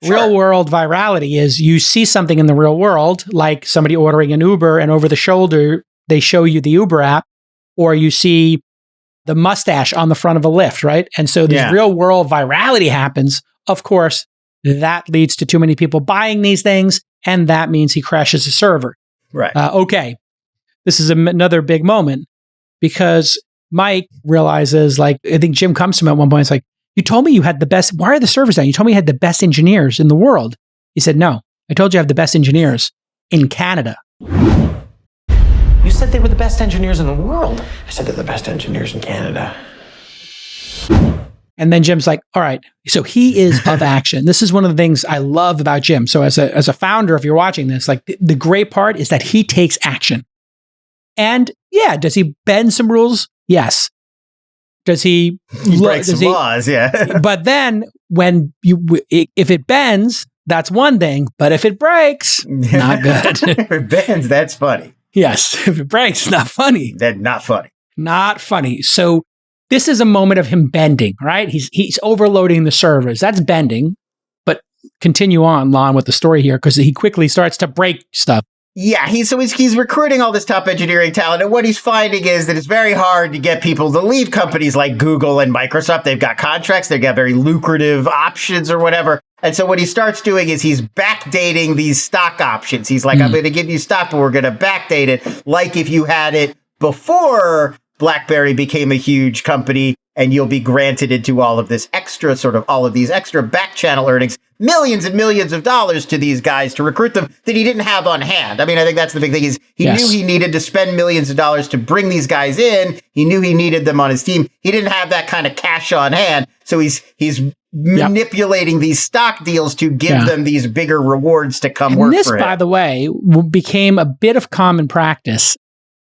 Sure. Real world virality is you see something in the real world, like somebody ordering an Uber, and over the shoulder, they show you the Uber app, or you see the mustache on the front of a lift, right? And so this real world virality happens. Of course, that leads to too many people buying these things, and that means he crashes the server. Right. Okay. This is another big moment, because Mike realizes, like, I think Jim comes to him at one point. It's like, you told me you had the best. Why are the servers down? You told me you had the best engineers in the world. He said, no, I told you I have the best engineers in Canada. You said they were the best engineers in the world. I said they're the best engineers in Canada. And then Jim's like, all right, so he is of action. This is one of the things I love about Jim. So as a founder, if you're watching this, like the great part is that he takes action. And yeah, does he bend some rules? Yes. Does he break some laws? Yeah. But then if it bends, that's one thing. But if it breaks, not good. If it bends, that's funny. Yes. If it breaks, not funny. That's not funny. Not funny. So this is a moment of him bending, right? He's overloading the servers. That's bending. But continue on, Lon, with the story here, because he quickly starts to break stuff. Yeah, he's recruiting all this top engineering talent, and what he's finding is that it's very hard to get people to leave companies like Google and Microsoft. They've got contracts, they've got very lucrative options or whatever. And so what he starts doing is he's backdating these stock options. He's like, I'm going to give you stock, but we're going to backdate it like if you had it before Blackberry became a huge company, and you'll be granted into all of these extra back channel earnings, millions and millions of dollars to these guys to recruit them that he didn't have on hand. I mean, I think that's the big thing is he knew he needed to spend millions of dollars to bring these guys in. He knew he needed them on his team. He didn't have that kind of cash on hand. So he's manipulating these stock deals to give them these bigger rewards to come work for him. This, by the way, became a bit of common practice.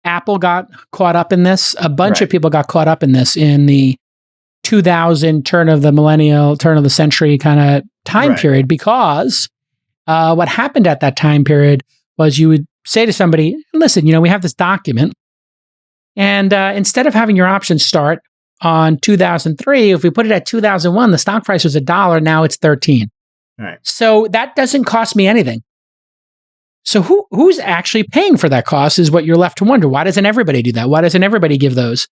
Apple got caught up in this. A bunch of people got caught up in this in the 2000 turn of the century kind of time period, because what happened at that time period was you would say to somebody, listen, we have this document, and instead of having your options start on 2003, if we put it at 2001, the stock price was $1, now it's 13. Right. So that doesn't cost me anything. So who's actually paying for that cost is what you're left to wonder. Why doesn't everybody do that? Why doesn't everybody give those?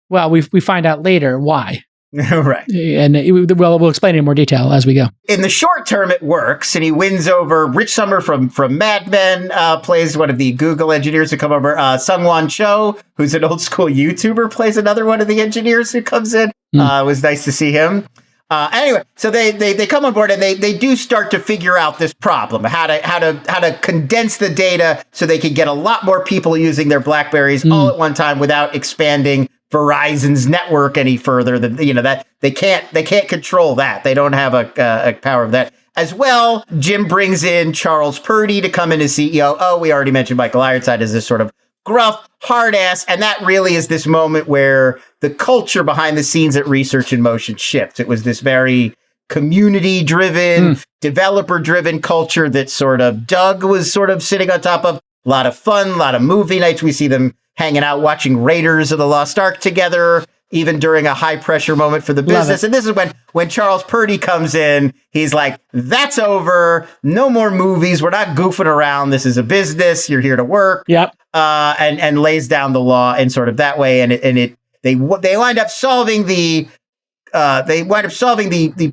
Well, we find out later why. Right. And we'll explain it in more detail as we go. In the short term, it works, and he wins over Rich Sommer from Mad Men, plays one of the Google engineers who come over. Sungwon Cho, who's an old school YouTuber, plays another one of the engineers who comes in. It was nice to see him. Anyway, so they come on board, and they do start to figure out this problem, how to condense the data so they can get a lot more people using their Blackberries all at one time without expanding Verizon's network any further. That they can't control that. They don't have a power of that. As well, Jim brings in Charles Purdy to come in as CEO. Oh, we already mentioned Michael Ironside as this sort of gruff, hard ass, and that really is this moment where the culture behind the scenes at Research in Motion shifts. It was this very community-driven, developer-driven culture that sort of Doug was sort of sitting on top of. A lot of fun, a lot of movie nights. We see them hanging out, watching Raiders of the Lost Ark together, even during a high-pressure moment for the business. And this is when Charles Purdy comes in, he's like, that's over. No more movies. We're not goofing around. This is a business. You're here to work. Yep. And lays down the law in sort of that way. And they wind up solving the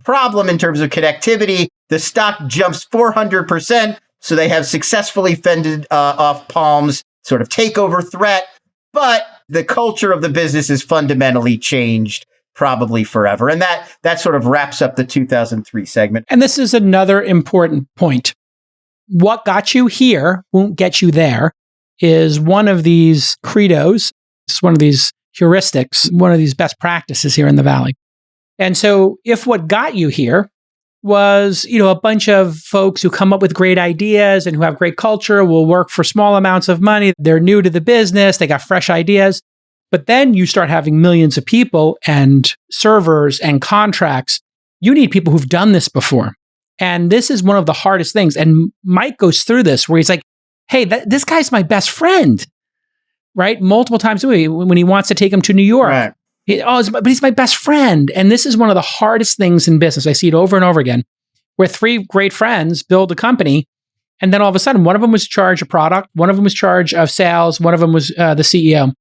problem in terms of connectivity. The stock jumps 400%. So they have successfully fended off Palm's sort of takeover threat. But the culture of the business is fundamentally changed, probably forever. And that sort of wraps up the 2003 segment. And this is another important point. What got you here won't get you there is one of these credos. It's one of these heuristics, one of these best practices here in the Valley. And so if what got you here was, a bunch of folks who come up with great ideas and who have great culture, will work for small amounts of money. They're new to the business. They got fresh ideas. But then you start having millions of people and servers and contracts. You need people who've done this before. And this is one of the hardest things. And Mike goes through this where he's like, hey, this guy's my best friend, right? Multiple times when he wants to take him to New York. Right. But he's my best friend. And this is one of the hardest things in business. I see it over and over again, where three great friends build a company, and then all of a sudden, one of them was in charge of product, one of them was in charge of sales, one of them was the CEO.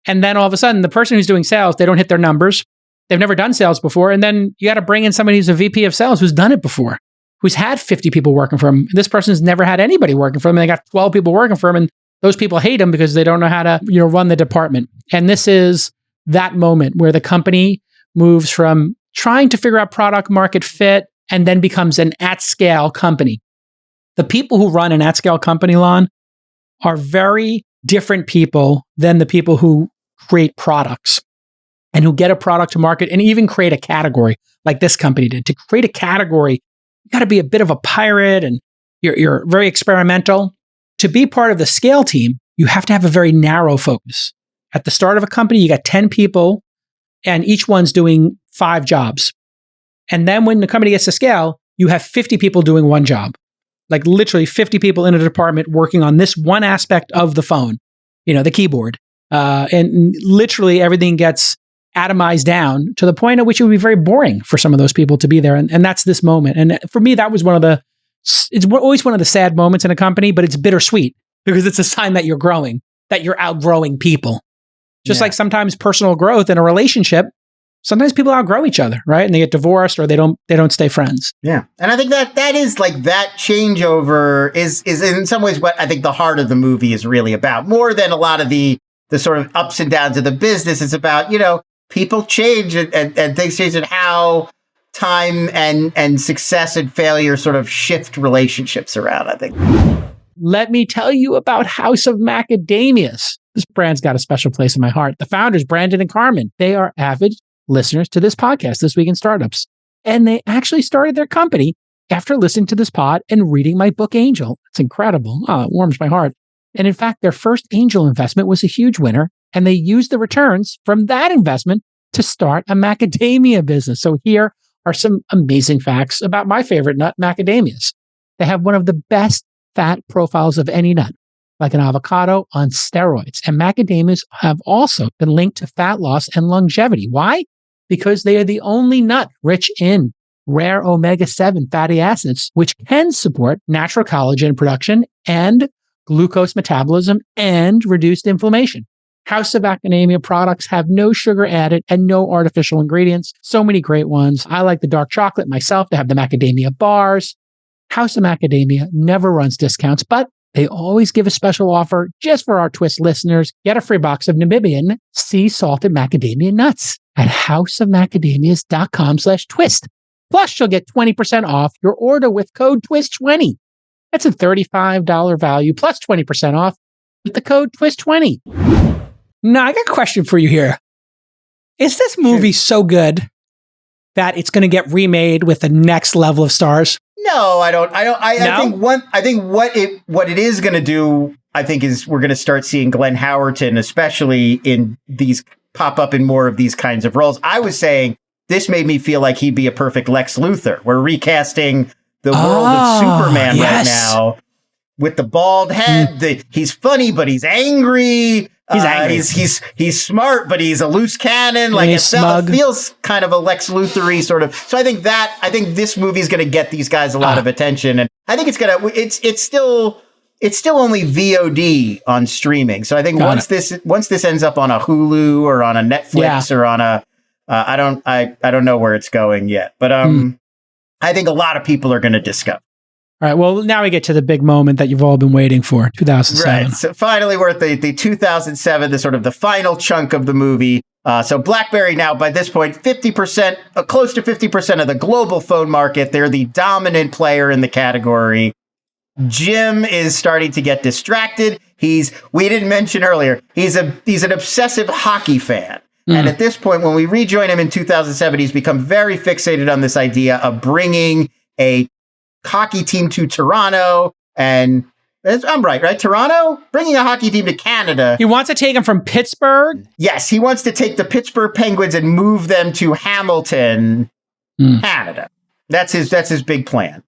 And then all of a sudden, the person who's doing sales, they don't hit their numbers. They've never done sales before. And then you got to bring in somebody who's a VP of sales who's done it before, who's had 50 people working for him. This person's never had anybody working for him. And they got 12 people working for him. And those people hate him because they don't know how to, run the department. And this is that moment where the company moves from trying to figure out product market fit and then becomes an at-scale company. The people who run an at-scale company, Lon, are very different people than the people who create products and who get a product to market and even create a category like this company did. To create a category, you got to be a bit of a pirate and you're very experimental. To be part of the scale team, you have to have a very narrow focus. At the start of a company, you got 10 people and each one's doing 5 jobs. And then when the company gets to scale, you have 50 people doing one job. Like literally 50 people in a department working on this one aspect of the phone, the keyboard. And literally everything gets atomized down to the point at which it would be very boring for some of those people to be there. And that's this moment. And for me, that was it's always one of the sad moments in a company, but it's bittersweet because it's a sign that you're growing, that you're outgrowing people. Just like sometimes personal growth in a relationship, sometimes people outgrow each other, right? And they get divorced or they don't stay friends. Yeah. And I think that is like that changeover is in some ways what I think the heart of the movie is really about. More than a lot of the sort of ups and downs of the business. It's about, people change and things change and how time and success and failure sort of shift relationships around, I think. Let me tell you about House of Macadamias. This brand's got a special place in my heart. The founders, Brandon and Carmen, they are avid listeners to this podcast, This Week in Startups. And they actually started their company after listening to this pod and reading my book, Angel. It's incredible. Oh, it warms my heart. And in fact, their first angel investment was a huge winner. And they used the returns from that investment to start a macadamia business. So here are some amazing facts about my favorite nut, macadamias. They have one of the best fat profiles of any nut, like an avocado on steroids. And macadamias have also been linked to fat loss and longevity. Why? Because they are the only nut rich in rare omega-7 fatty acids, which can support natural collagen production and glucose metabolism and reduced inflammation. House of Macadamia products have no sugar added and no artificial ingredients. So many great ones. I like the dark chocolate myself. They have the macadamia bars. House of Macadamia never runs discounts, but they always give a special offer just for our Twist listeners. Get a free box of Namibian sea salted macadamia nuts at houseofmacadamias.com/twist. Plus, you'll get 20% off your order with code TWIST20. That's a $35 value plus 20% off with the code TWIST20. Now, I got a question for you here. Is this movie so good that it's going to get remade with the next level of stars? No, I don't. I think what it is going to do, I think, is we're going to start seeing Glenn Howerton, especially in these pop up in more of these kinds of roles. I was saying this made me feel like he'd be a perfect Lex Luthor. We're recasting the world of Superman right now with the bald head. He's funny, but he's angry. He's angry. He's smart, but he's a loose cannon. Like it feels kind of a Lex Luthor-y sort of. So I think this movie is going to get these guys a lot of attention, and I think it's still only VOD on streaming. So I think once this ends up on a Hulu or on a Netflix or on a I don't know where it's going yet, but I think a lot of people are going to discover. All right. Well, now we get to the big moment that you've all been waiting for, 2007. Right. So finally, we're at the 2007, the sort of the final chunk of the movie. So BlackBerry now, by this point, 50%, close to 50% of the global phone market. They're the dominant player in the category. Jim is starting to get distracted. We didn't mention earlier, he's an obsessive hockey fan. And at this point, when we rejoin him in 2007, he's become very fixated on this idea of bringing a hockey team to Toronto. And I'm right? Toronto? Bringing a hockey team to Canada. He wants to take them from Pittsburgh? Yes, he wants to take the Pittsburgh Penguins and move them to Hamilton, Canada. That's his big plan.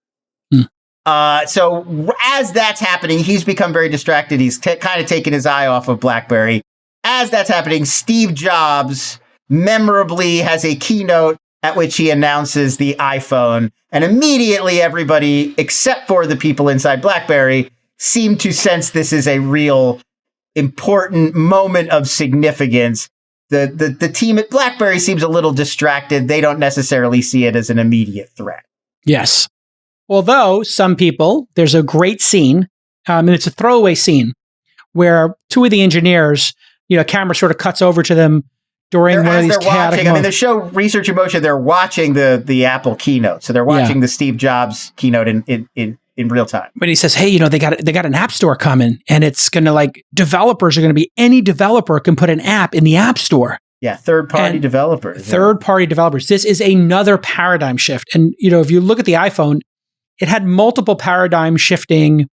So as that's happening, he's become very distracted. He's kind of taken his eye off of BlackBerry. As that's happening, Steve Jobs memorably has a keynote at which he announces the iPhone. And immediately everybody, except for the people inside BlackBerry, seem to sense this is a real important moment of significance. The team at BlackBerry seems a little distracted. They don't necessarily see it as an immediate threat. Yes. Although some people, there's a great scene, and it's a throwaway scene, where two of the engineers, camera sort of cuts over to them during one of these chaotic moments. The show Research in Motion, they're watching the Apple keynote. So they're watching the Steve Jobs keynote in in real time. But he says, hey, they got an app store coming, and it's going to developers are going to be, any developer can put an app in the app store. Yeah, third-party developers. Third-party developers. This is another paradigm shift. And, if you look at the iPhone, it had multiple paradigm shifting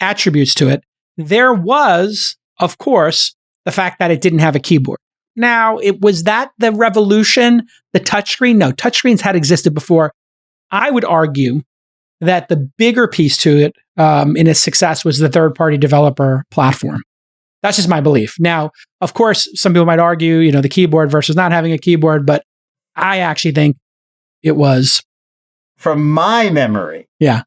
attributes to it. There was, of course, the fact that it didn't have a keyboard. Now, was that the revolution, the touchscreen? No, touchscreens had existed before. I would argue that the bigger piece to it in its success was the third-party developer platform. That's just my belief. Now, of course, some people might argue, the keyboard versus not having a keyboard, but I actually think it was. From my memory, yeah,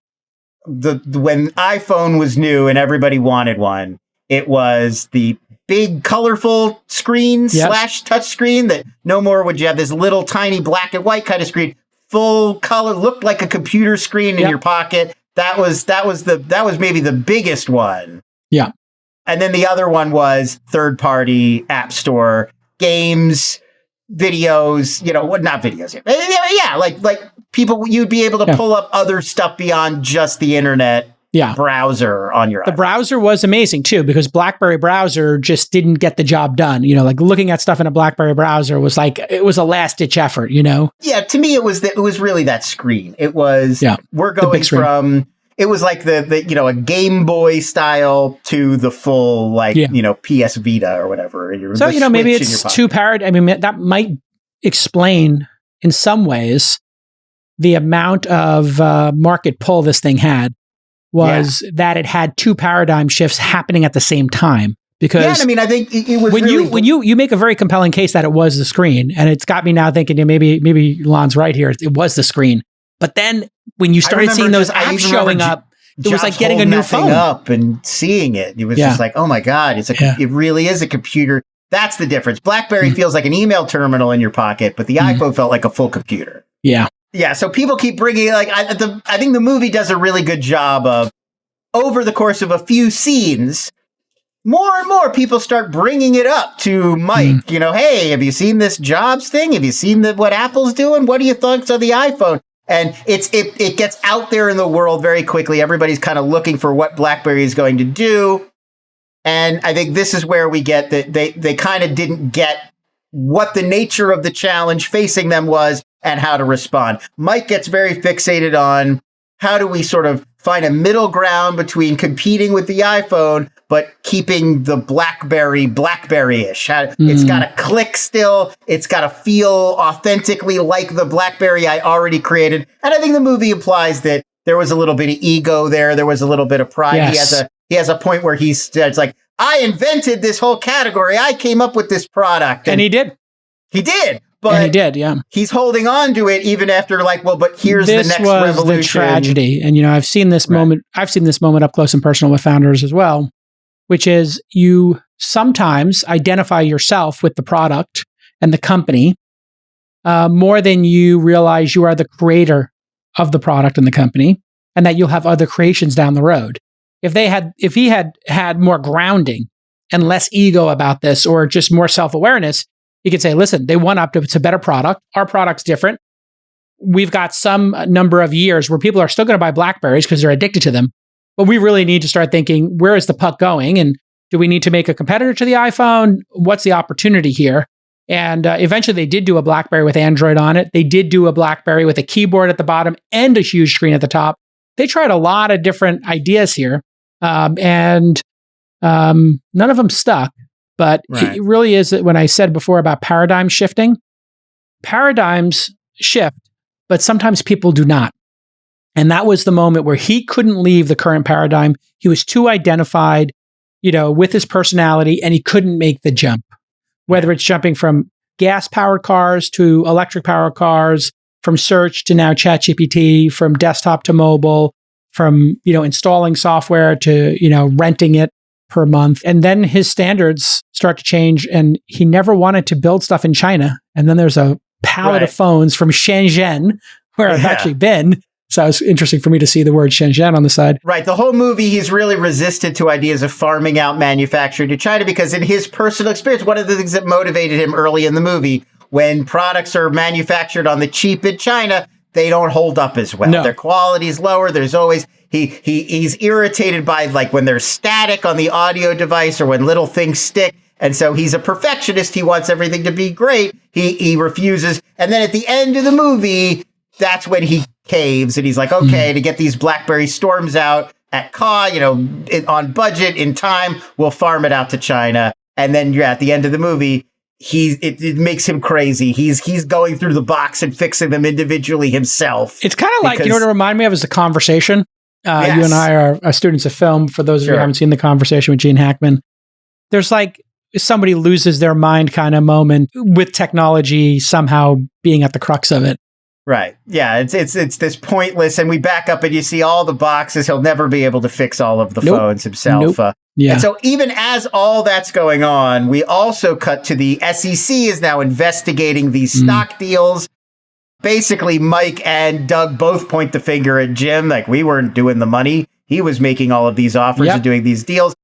when iPhone was new and everybody wanted one, it was the big colorful screen / touch screen that no more would you have this little tiny black and white kind of screen, full color, looked like a computer screen in your pocket. That was maybe the biggest one. Yeah. And then the other one was third-party app store, games, videos, not videos. Yeah, like people, you'd be able to pull up other stuff beyond just the internet browser on your iPhone. The browser was amazing, too, because BlackBerry browser just didn't get the job done. Looking at stuff in a BlackBerry browser was it was a last-ditch effort, Yeah, to me, it was really that screen. It was, we're going from... It was like the a Game Boy style to the full PS Vita or whatever. So maybe it's too paradigm. I mean, that might explain in some ways the amount of market pull this thing had was that it had two paradigm shifts happening at the same time. Because I think it was when you make a very compelling case that it was the screen, and it's got me now thinking maybe Lon's right here. It was the screen. But then when you started seeing those apps showing up, it was like getting a new phone up and seeing it. It was just like, oh my God, it really is a computer. That's the difference. BlackBerry feels like an email terminal in your pocket, but the iPhone felt like a full computer. Yeah. Yeah. So people keep bringing I think the movie does a really good job of, over the course of a few scenes, more and more people start bringing it up to Mike. Hey, have you seen this Jobs thing? Have you seen what Apple's doing? What do you think of the iPhone? And it gets out there in the world very quickly. Everybody's kind of looking for what BlackBerry is going to do. And I think this is where we get that they kind of didn't get what the nature of the challenge facing them was and how to respond. Mike gets very fixated on how do we sort of find a middle ground between competing with the iPhone, but keeping the BlackBerry-ish. It's got to click still. It's got to feel authentically like the BlackBerry I already created. And I think the movie implies that there was a little bit of ego there. There was a little bit of pride. Yes. He has a point where it's like, I invented this whole category. I came up with this product. And he did. He did. But and he did, yeah. He's holding on to it even after but here's the next revolution. This was the tragedy. And, I've seen this moment. I've seen this moment up close and personal with founders as well, which is you sometimes identify yourself with the product and the company more than you realize you are the creator of the product and the company, and that you'll have other creations down the road. If he had more grounding and less ego about this, or just more self-awareness, you could say, listen, they went up to it's a better product. Our product's different. We've got some number of years where people are still going to buy BlackBerries because they're addicted to them. But we really need to start thinking, where is the puck going? And do we need to make a competitor to the iPhone? What's the opportunity here? And eventually they did do a BlackBerry with Android on it. They did do a BlackBerry with a keyboard at the bottom and a huge screen at the top. They tried a lot of different ideas here. And none of them stuck. But It really is, when I said before about paradigm shifting, paradigms shift, but sometimes people do not. And that was the moment where he couldn't leave the current paradigm. He was too identified, with his personality, and he couldn't make the jump. Whether it's jumping from gas-powered cars to electric-powered cars, from search to now ChatGPT, from desktop to mobile, from, installing software to, renting it per month. And then his standards start to change, and he never wanted to build stuff in China. And then there's a pallet of phones from Shenzhen, where I've actually been. So it's interesting for me to see the word Shenzhen on the side. Right. The whole movie, he's really resisted to ideas of farming out manufacturing to China, because in his personal experience, one of the things that motivated him early in the movie, when products are manufactured on the cheap in China, they don't hold up as well. No. Their quality is lower. He's irritated by like when there's static on the audio device or when little things stick. And so he's a perfectionist. He wants everything to be great. He refuses. And then at the end of the movie, that's when he caves and he's like, okay, to get these Blackberry storms out at cost, on budget, in time, we'll farm it out to China. And then at the end of the movie, it makes him crazy. He's going through the box and fixing them individually himself. It's kind of like, what it reminded me of is The Conversation. Yes. You and I are students of film. For those of you who haven't seen The Conversation with Gene Hackman, there's like somebody loses their mind kind of moment with technology somehow being at the crux of it. Right. Yeah. It's this pointless, and we back up and you see all the boxes. He'll never be able to fix all of the phones himself. And so even as all that's going on, we also cut to the SEC is now investigating these stock deals. Basically, Mike and Doug both point the finger at Jim, like we weren't doing the money. He was making all of these offers and doing these deals.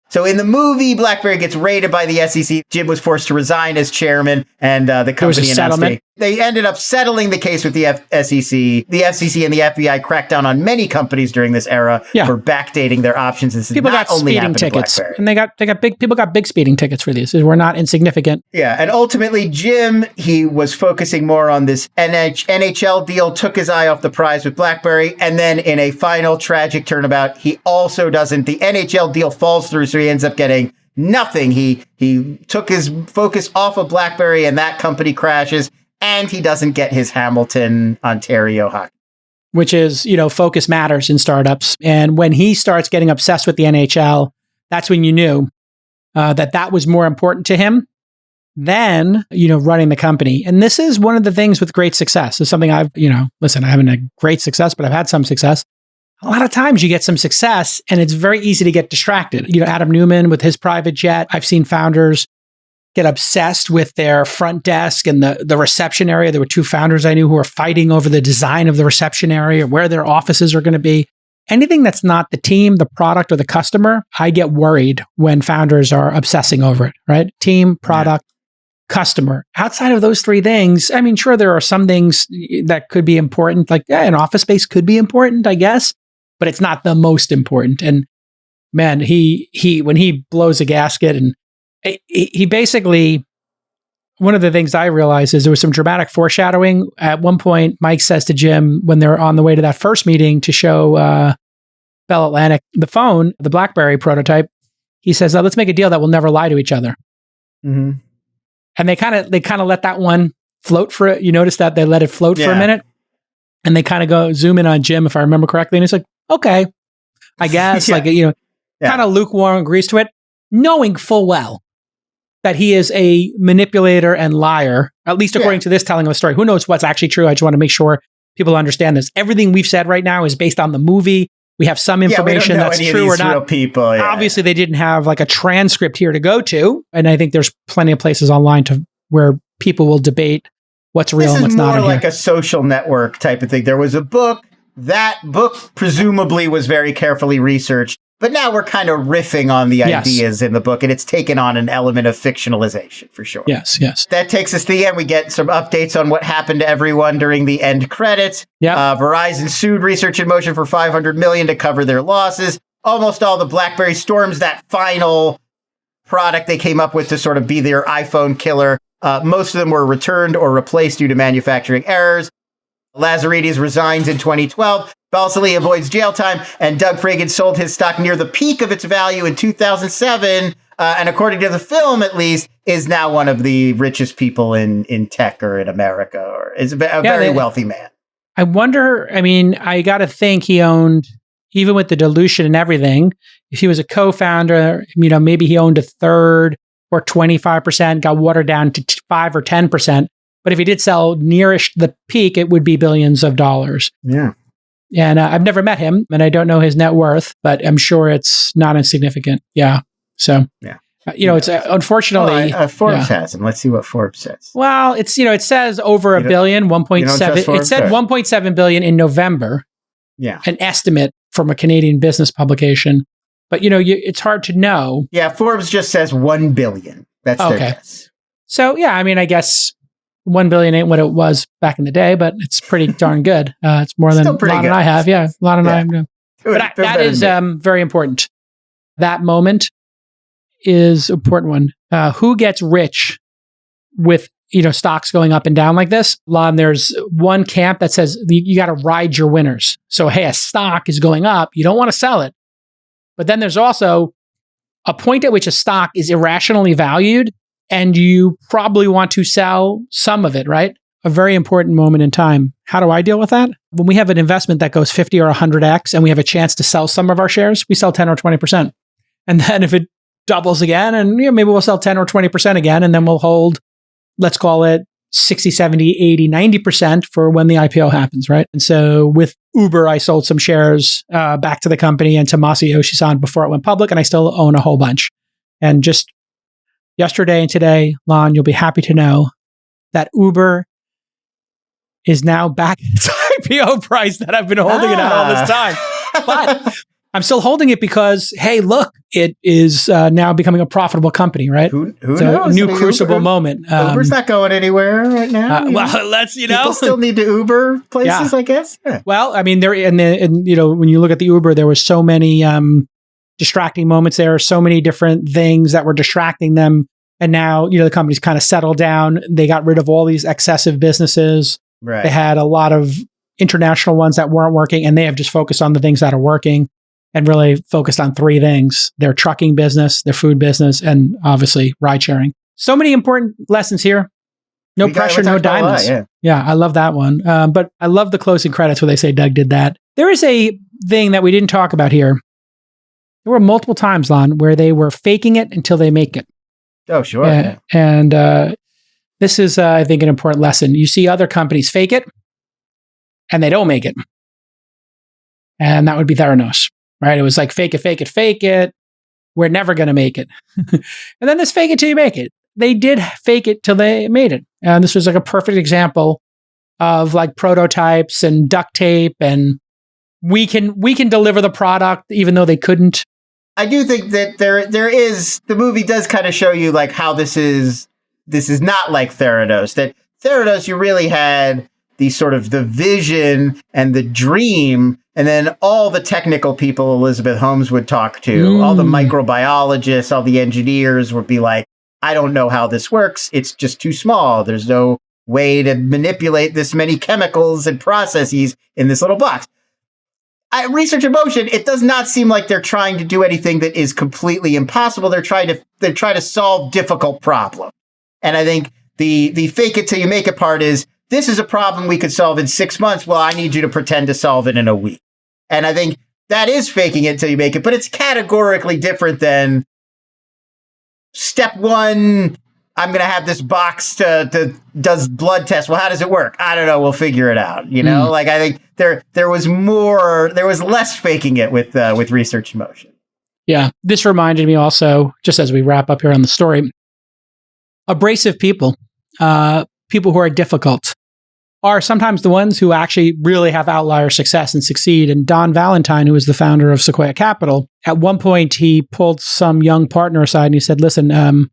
So in the movie, Blackberry gets raided by the SEC. Jim was forced to resign as chairman, and the company announced they ended up settling the case with the SEC. The FCC and the FBI cracked down on many companies during this era for backdating their options. This people got speeding tickets, and they got big speeding tickets for these. We're not insignificant. Yeah, and ultimately, Jim, he was focusing more on this NHL deal, took his eye off the prize with Blackberry, and then in a final tragic turnabout, he also doesn't. The NHL deal falls through, so he ends up getting nothing. He took his focus off of Blackberry, and that company crashes. And he doesn't get his Hamilton, Ontario hockey. Which is, focus matters in startups. And when he starts getting obsessed with the NHL, that's when you knew that was more important to him than, running the company. And this is one of the things with great success. It's something I've, listen, I haven't had great success, but I've had some success. A lot of times you get some success and it's very easy to get distracted. Adam Newman with his private jet. I've seen founders get obsessed with their front desk and the reception area. There were two founders I knew who were fighting over the design of the reception area, where their offices are going to be. Anything that's not the team, the product, or the customer, I get worried when founders are obsessing over it, right? Team, product, customer. Outside of those three things, I mean, sure, there are some things that could be important, like an office space could be important, I guess, but it's not the most important. And man, he when he blows a gasket, and he basically, one of the things I realized is there was some dramatic foreshadowing. At one point, Mike says to Jim, when they're on the way to that first meeting to show Bell Atlantic the phone, the Blackberry prototype, he says, let's make a deal that we'll never lie to each other. Mm-hmm. And they kind of let that one float for it. You notice that they let it float for a minute, and they kind of zoom in on Jim, if I remember correctly. And he's like, okay, I guess, kind of lukewarm, agrees to it, knowing full well that he is a manipulator and liar, at least according to this telling of the story. Who knows what's actually true? I just want to make sure people understand this. Everything we've said right now is based on the movie. We have some information that's true or not. People, Obviously, they didn't have like a transcript here to go to. And I think there's plenty of places online where people will debate what's real and what's not. This is more like a social network type of thing. There was a book. That book presumably was very carefully researched. But now we're kind of riffing on the ideas in the book, and it's taken on an element of fictionalization for sure. Yes. That takes us to the end. We get some updates on what happened to everyone during the end credits. Verizon sued Research in Motion for $500 million to cover their losses. Almost all the Blackberry storms, that final product they came up with to sort of be their iPhone killer. Most of them were returned or replaced due to manufacturing errors. Lazaridis resigns in 2012. Balsillie avoids jail time, and Doug Fragan sold his stock near the peak of its value in 2007, and according to the film, at least, is now one of the richest people in tech or in America, or is a very wealthy man. I wonder, I got to think he owned, even with the dilution and everything, if he was a co-founder, maybe he owned a third or 25%, got watered down to 5 or 10%. But if he did sell nearish the peak, it would be billions of dollars. Yeah. And I've never met him, and I don't know his net worth, but I'm sure it's not insignificant. Yeah. So, it's unfortunately... Forbes has him. Let's see what Forbes says. Well, it's, it says over a billion, 1.7. It said 1.7 billion in November. Yeah. An estimate from a Canadian business publication. But, it's hard to know. Yeah, Forbes just says 1 billion. That's their guess. So, I guess 1 billion ain't what it was back in the day, but it's pretty darn good. It's more than Lon and I have. Yeah, Lon and I have. But that is very important. That moment is an important one. Who gets rich with stocks going up and down like this? Lon, there's one camp that says you got to ride your winners. So hey, a stock is going up, you don't want to sell it. But then there's also a point at which a stock is irrationally valued, and you probably want to sell some of it, right? A very important moment in time. How do I deal with that? When we have an investment that goes 50 or 100x and we have a chance to sell some of our shares, we sell 10 or 20%. And then if it doubles again, and maybe we'll sell 10 or 20% again, and then we'll hold, let's call it 60, 70, 80, 90% for when the IPO happens, right? And so with Uber, I sold some shares back to the company and to Masayoshi-san before it went public, and I still own a whole bunch. And just yesterday and today, Lon, you'll be happy to know that Uber is now back at its IPO price that I've been holding it at all this time. But I'm still holding it because, hey, look, it is now becoming a profitable company, right? Who it's knows? A new crucible moment. Uber's not going anywhere right now. Well, let's, people still need to Uber places, I guess. Yeah. Well, I mean, there and when you look at the Uber, there was so many distracting moments there, so many different things that were distracting them. And now, the company's kind of settled down. They got rid of all these excessive businesses. Right. They had a lot of international ones that weren't working, and they have just focused on the things that are working. And really focused on three things: their trucking business, their food business, and obviously ride sharing. So many important lessons here. No pressure, no diamonds. Yeah, I love that one. But I love the closing credits where they say Doug did that. There is a thing that we didn't talk about here. There were multiple times, Lon, where they were faking it until they make it. Oh, sure. And this is, I think, an important lesson. You see other companies fake it, and they don't make it. And that would be Theranos. Right? It was like, fake it, fake it, fake it. We're never going to make it. And then this fake it till you make it. They did fake it till they made it. And this was like a perfect example of like prototypes and duct tape, and we can deliver the product even though they couldn't. I do think that there is, the movie does kind of show you like how this is not like Theranos. That Theranos, you really had the sort of the vision and the dream, and then all the technical people Elizabeth Holmes would talk to, all the microbiologists, all the engineers would be like, I don't know how this works. It's just too small. There's no way to manipulate this many chemicals and processes in this little box. Research in Motion, it does not seem like they're trying to do anything that is completely impossible. They're trying to solve difficult problems. And I think the fake it till you make it part is, this is a problem we could solve in 6 months. Well, I need you to pretend to solve it in a week. And I think that is faking it till you make it, but it's categorically different than step one. I'm going to have this box does blood tests. Well, how does it work? I don't know. We'll figure it out. Like I think there was less faking it with Research in Motion. Yeah. This reminded me also, just as we wrap up here on the story, abrasive people, people who are difficult, are sometimes the ones who actually really have outlier success and succeed. And Don Valentine, who is the founder of Sequoia Capital, at one point, he pulled some young partner aside and he said, listen,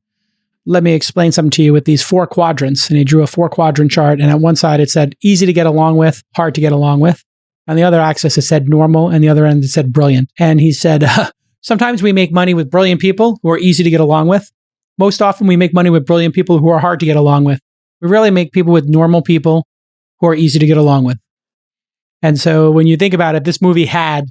let me explain something to you with these 4 quadrants. And he drew a 4-quadrant chart. And at one side, it said easy to get along with, hard to get along with. On the other axis, it said normal. And the other end, it said brilliant. And he said, sometimes we make money with brilliant people who are easy to get along with. Most often, we make money with brilliant people who are hard to get along with. We really make people with normal people who are easy to get along with. And so when you think about it, this movie had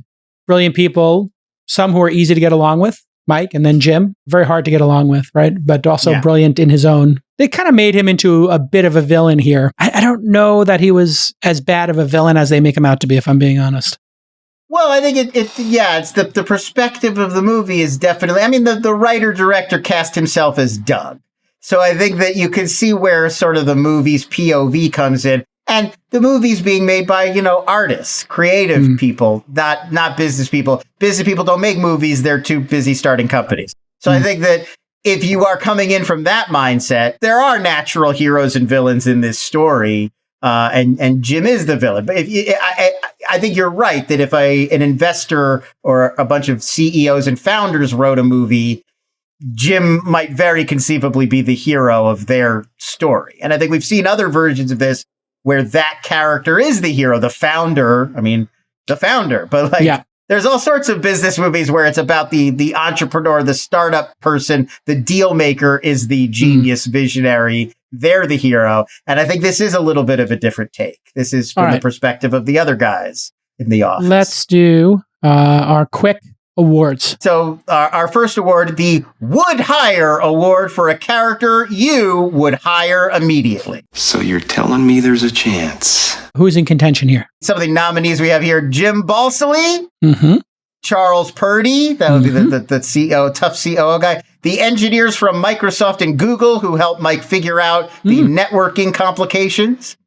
brilliant people, some who are easy to get along with, Mike, and then Jim, very hard to get along with, right? But also brilliant in his own. They kind of made him into a bit of a villain here. I don't know that he was as bad of a villain as they make him out to be, if I'm being honest. Well, I think it's the perspective of the movie is definitely, I mean, the writer-director cast himself as Doug. So I think that you can see where sort of the movie's POV comes in. And the movie's being made by, artists, creative people, not business people. Business people don't make movies. They're too busy starting companies. So I think that if you are coming in from that mindset, there are natural heroes and villains in this story. And Jim is the villain. But I think you're right that if an investor or a bunch of CEOs and founders wrote a movie, Jim might very conceivably be the hero of their story. And I think we've seen other versions of this where that character is the hero, the founder. But There's all sorts of business movies where it's about the entrepreneur, the startup person, the deal maker is the genius visionary. They're the hero. And I think this is a little bit of a different take. This is from the perspective of the other guys in the office. Let's do our quick awards. So our first award, the Would Hire Award for a character you would hire immediately. So you're telling me there's a chance? Who's in contention here? Some of the nominees we have here, Jim Balsillie, Charles Purdy, that would be the CEO, tough COO guy, the engineers from Microsoft and Google who helped Mike figure out the networking complications,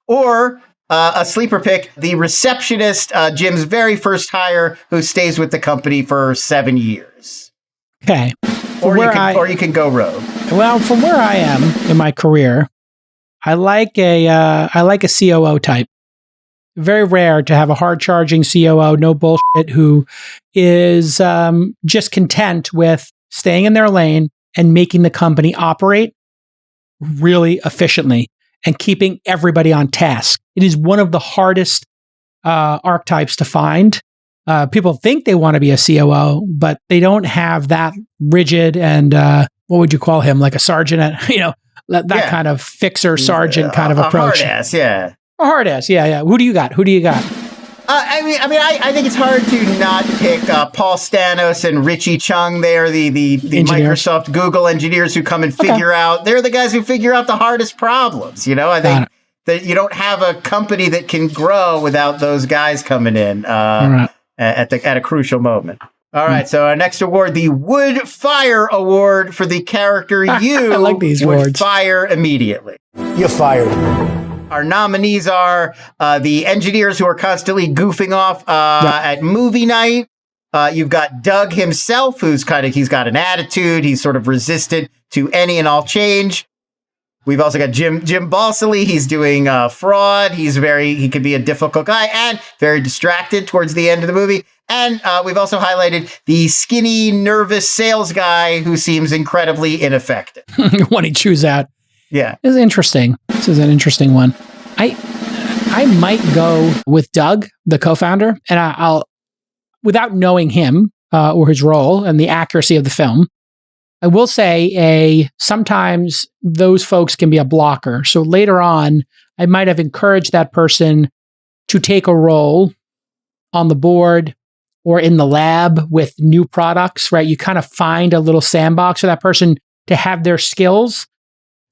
or a sleeper pick, the receptionist, Jim's very first hire, who stays with the company for 7 years. Okay. Or you can go rogue. Well, from where I am in my career, I like a COO type. Very rare to have a hard-charging COO, no bullshit, who is just content with staying in their lane and making the company operate really efficiently and keeping everybody on task. It is one of the hardest archetypes to find. People think they want to be a COO, but they don't have that rigid and what would you call him? Like a sergeant at, that kind of fixer sergeant kind of approach. A hard ass, yeah. A hard ass, yeah. Who do you got? I think it's hard to not pick Paul Stanos and Richie Chung. They are the Microsoft Google engineers who come and figure out. They're the guys who figure out the hardest problems. I think that you don't have a company that can grow without those guys coming in at a crucial moment. All right, so our next award, the Would Fire Award for the character you I like these would awards. fire immediately. You're fired. Our nominees are the engineers who are constantly goofing off at movie night. You've got Doug himself, who's he's got an attitude. He's sort of resistant to any and all change. We've also got Jim Balsillie. He's doing fraud. He could be a difficult guy and very distracted towards the end of the movie. And we've also highlighted the skinny, nervous sales guy who seems incredibly ineffective. When he chews out. Yeah. This is interesting. This is an interesting one. I might go with Doug, the co-founder, and I'll, without knowing him or his role and the accuracy of the film, I will say sometimes those folks can be a blocker. So later on, I might have encouraged that person to take a role on the board or in the lab with new products, right? You kind of find a little sandbox for that person to have their skills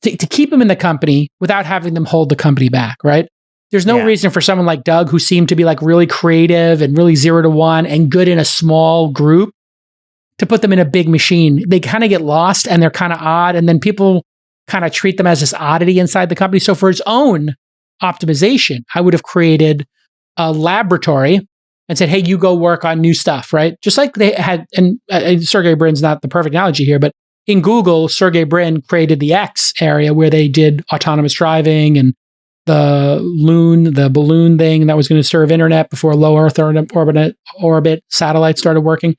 to keep them in the company without having them hold the company back, right? There's no reason for someone like Doug, who seemed to be like really creative and really 0 to 1 and good in a small group, to put them in a big machine. They kind of get lost and they're kind of odd. And then people kind of treat them as this oddity inside the company. So for its own optimization, I would have created a laboratory and said, hey, you go work on new stuff, right? Just like they had, and Sergey Brin's not the perfect analogy here, but in Google, Sergey Brin created the X area where they did autonomous driving and the balloon thing that was going to serve internet before low Earth orbit satellites started working.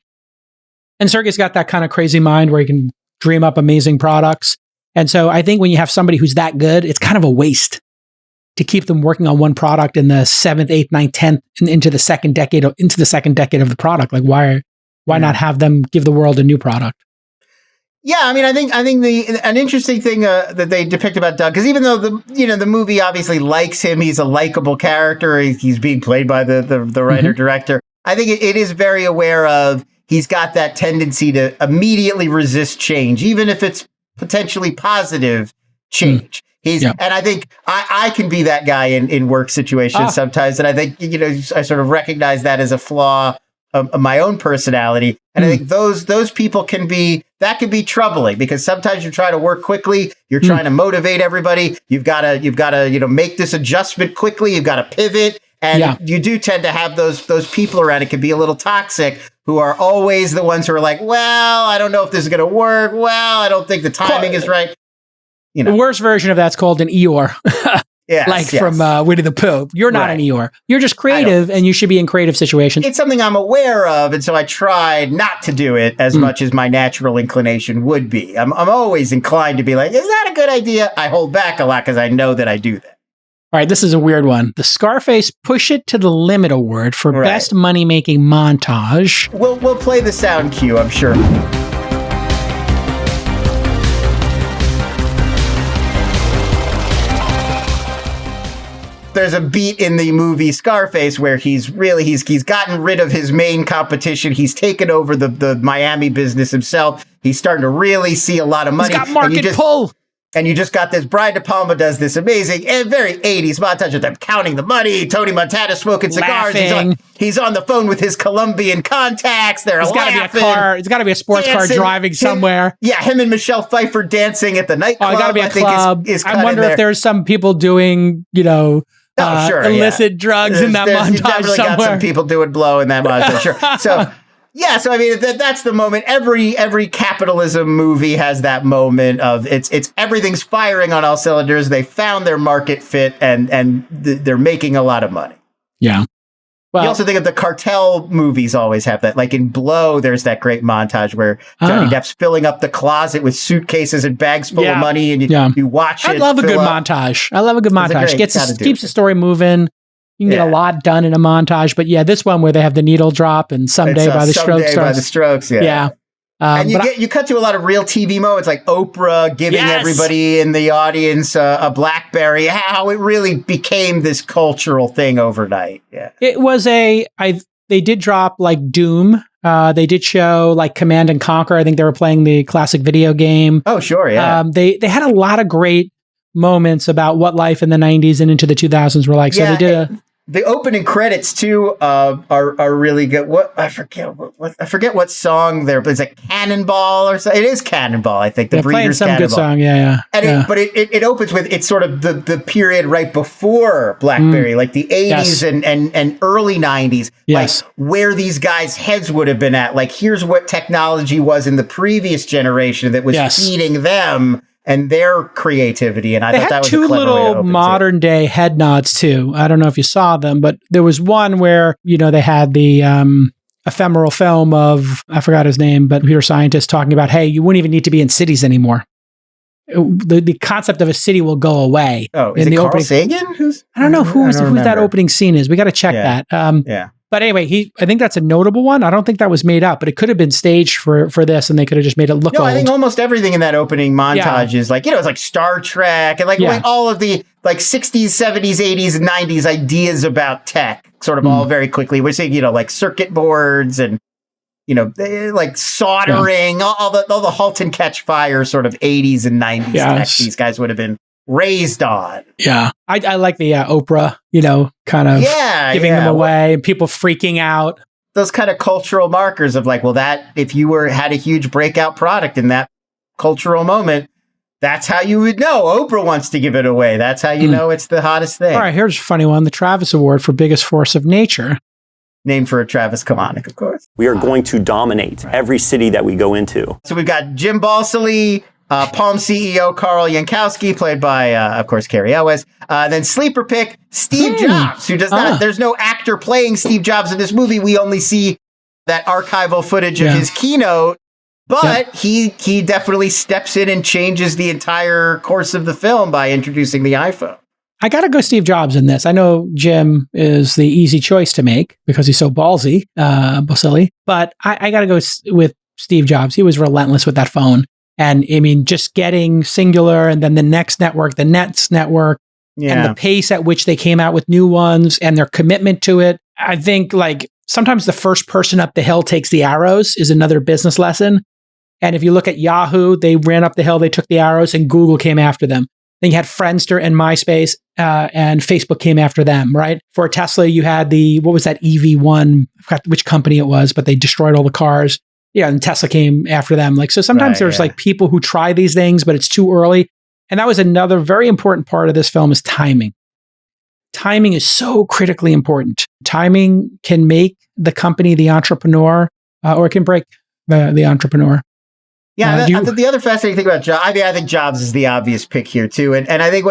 And Sergey's got that kind of crazy mind where he can dream up amazing products. And so I think when you have somebody who's that good, it's kind of a waste to keep them working on one product in the 7th, 8th, 9th, 10th, and into the second decade of the product. Like why not have them give the world a new product? Yeah, I think an interesting thing that they depict about Doug, because even though the movie obviously likes him, he's a likable character. He's being played by the writer director. I think it is very aware of he's got that tendency to immediately resist change, even if it's potentially positive change. And I think I can be that guy in work situations sometimes, and I think I sort of recognize that as a flaw of my own personality. And I think those people can be troubling, because sometimes you're trying to work quickly. You're trying to motivate everybody. You've got to make this adjustment quickly. You've got to pivot. And you do tend to have those people around. It can be a little toxic, who are always the ones who are like, well, I don't know if this is going to work. Well, I don't think the timing is right. The worst version of that's called an Eeyore. From Winnie the Pooh. You're not an Eeyore. You're just creative, and you should be in creative situations. It's something I'm aware of, and so I tried not to do it as much as my natural inclination would be. I'm always inclined to be like, is that a good idea? I hold back a lot because I know that I do that. All right, this is a weird one. The Scarface Push It to the Limit Award for Right. Best Money-Making Montage. We'll play the sound cue, I'm sure. There's a beat in the movie Scarface where he's gotten rid of his main competition. He's taken over the Miami business himself. He's starting to really see a lot of money. He's got market pull. And you just got this. Brian De Palma does this amazing and very 80s montage of them counting the money. Tony Montana smoking cigars. He's on the phone with his Colombian contacts. There's got to be a car. It's got to be a sports car driving somewhere. Him and Michelle Pfeiffer dancing at the nightclub. Oh, got to be a club. I wonder if there's some people doing, illicit drugs in that montage definitely somewhere. Got some people doing blow in that montage. Sure. So. Yeah, so I mean that's the moment. Every capitalism movie has that moment of it's everything's firing on all cylinders. They found their market fit and they're making a lot of money. Yeah. Well, you also think of the cartel movies always have that. Like in Blow, there's that great montage where Johnny Depp's filling up the closet with suitcases and bags full of money, and you watch it. I love a good montage. Keeps the story moving. You can get a lot done in a montage, but this one where they have the needle drop and Someday by the Strokes. Yeah. And you cut to a lot of real TV moments like Oprah giving everybody in the audience a Blackberry, how it really became this cultural thing overnight. Yeah. It was they did drop like Doom. They did show like Command and Conquer. I think they were playing the classic video game. Oh, sure. Yeah. They had a lot of great moments about what life in the 90s and into the 2000s were like. So they did the opening credits too are really good. I forget what song there, but it's like Cannonball or something. It is Cannonball, I think. The Breeders' some Cannonball. Good song, yeah. But it opens with it's sort of the period right before Blackberry, like the 80s and early 90s, like where these guys' heads would have been at. Like here's what technology was in the previous generation that was feeding them and their creativity. And I thought that was a clever way to open. They had two little modern day head nods too. I don't know if you saw them, but there was one where, they had the ephemeral film of, I forgot his name, but computer scientist talking about, hey, you wouldn't even need to be in cities anymore. The concept of a city will go away. Oh, is it Carl Sagan? I don't know who that opening scene is. We got to check that. But anyway, I think that's a notable one. I don't think that was made up, but it could have been staged for this, and they could have just made it look old. I think almost everything in that opening montage is like, it's like Star Trek and like all of the like 60s, 70s, 80s, and 90s ideas about tech sort of all very quickly. We're seeing, like circuit boards and, like soldering, all the halt and catch fire sort of 80s and 90s tech these guys would have been raised on. Yeah. I like the Oprah, kind of giving them away and people freaking out. Those kind of cultural markers of like, well, that if you had a huge breakout product in that cultural moment, that's how you would know Oprah wants to give it away. That's how you know it's the hottest thing. All right, here's a funny one. The Travis Award for Biggest Force of Nature. Named for Travis Kalanick, of course. We are going to dominate every city that we go into. So we've got Jim Balsillie, Palm CEO Carl Yankowski, played by, of course, Cary Elwes. Then sleeper pick, Steve Jobs, who does not, there's no actor playing Steve Jobs in this movie. We only see that archival footage of his keynote, but he definitely steps in and changes the entire course of the film by introducing the iPhone. I got to go Steve Jobs in this. I know Jim is the easy choice to make because he's so ballsy, Balsillie, but I got to go with Steve Jobs. He was relentless with that phone. And I mean, just getting Singular and then the next network, the Nets network, and the pace at which they came out with new ones and their commitment to it. I think like sometimes the first person up the hill takes the arrows is another business lesson. And if you look at Yahoo, they ran up the hill, they took the arrows, and Google came after them. Then you had Friendster and MySpace, and Facebook came after them, right? For Tesla, you had what was that EV1? I forgot which company it was, but they destroyed all the cars. Yeah, and Tesla came after them. Like, so sometimes there's like people who try these things, but it's too early. And that was another very important part of this film is timing. Timing is so critically important. Timing can make the company the entrepreneur, or it can break the entrepreneur. Yeah, the other fascinating thing about Jobs, I think Jobs is the obvious pick here too. And I think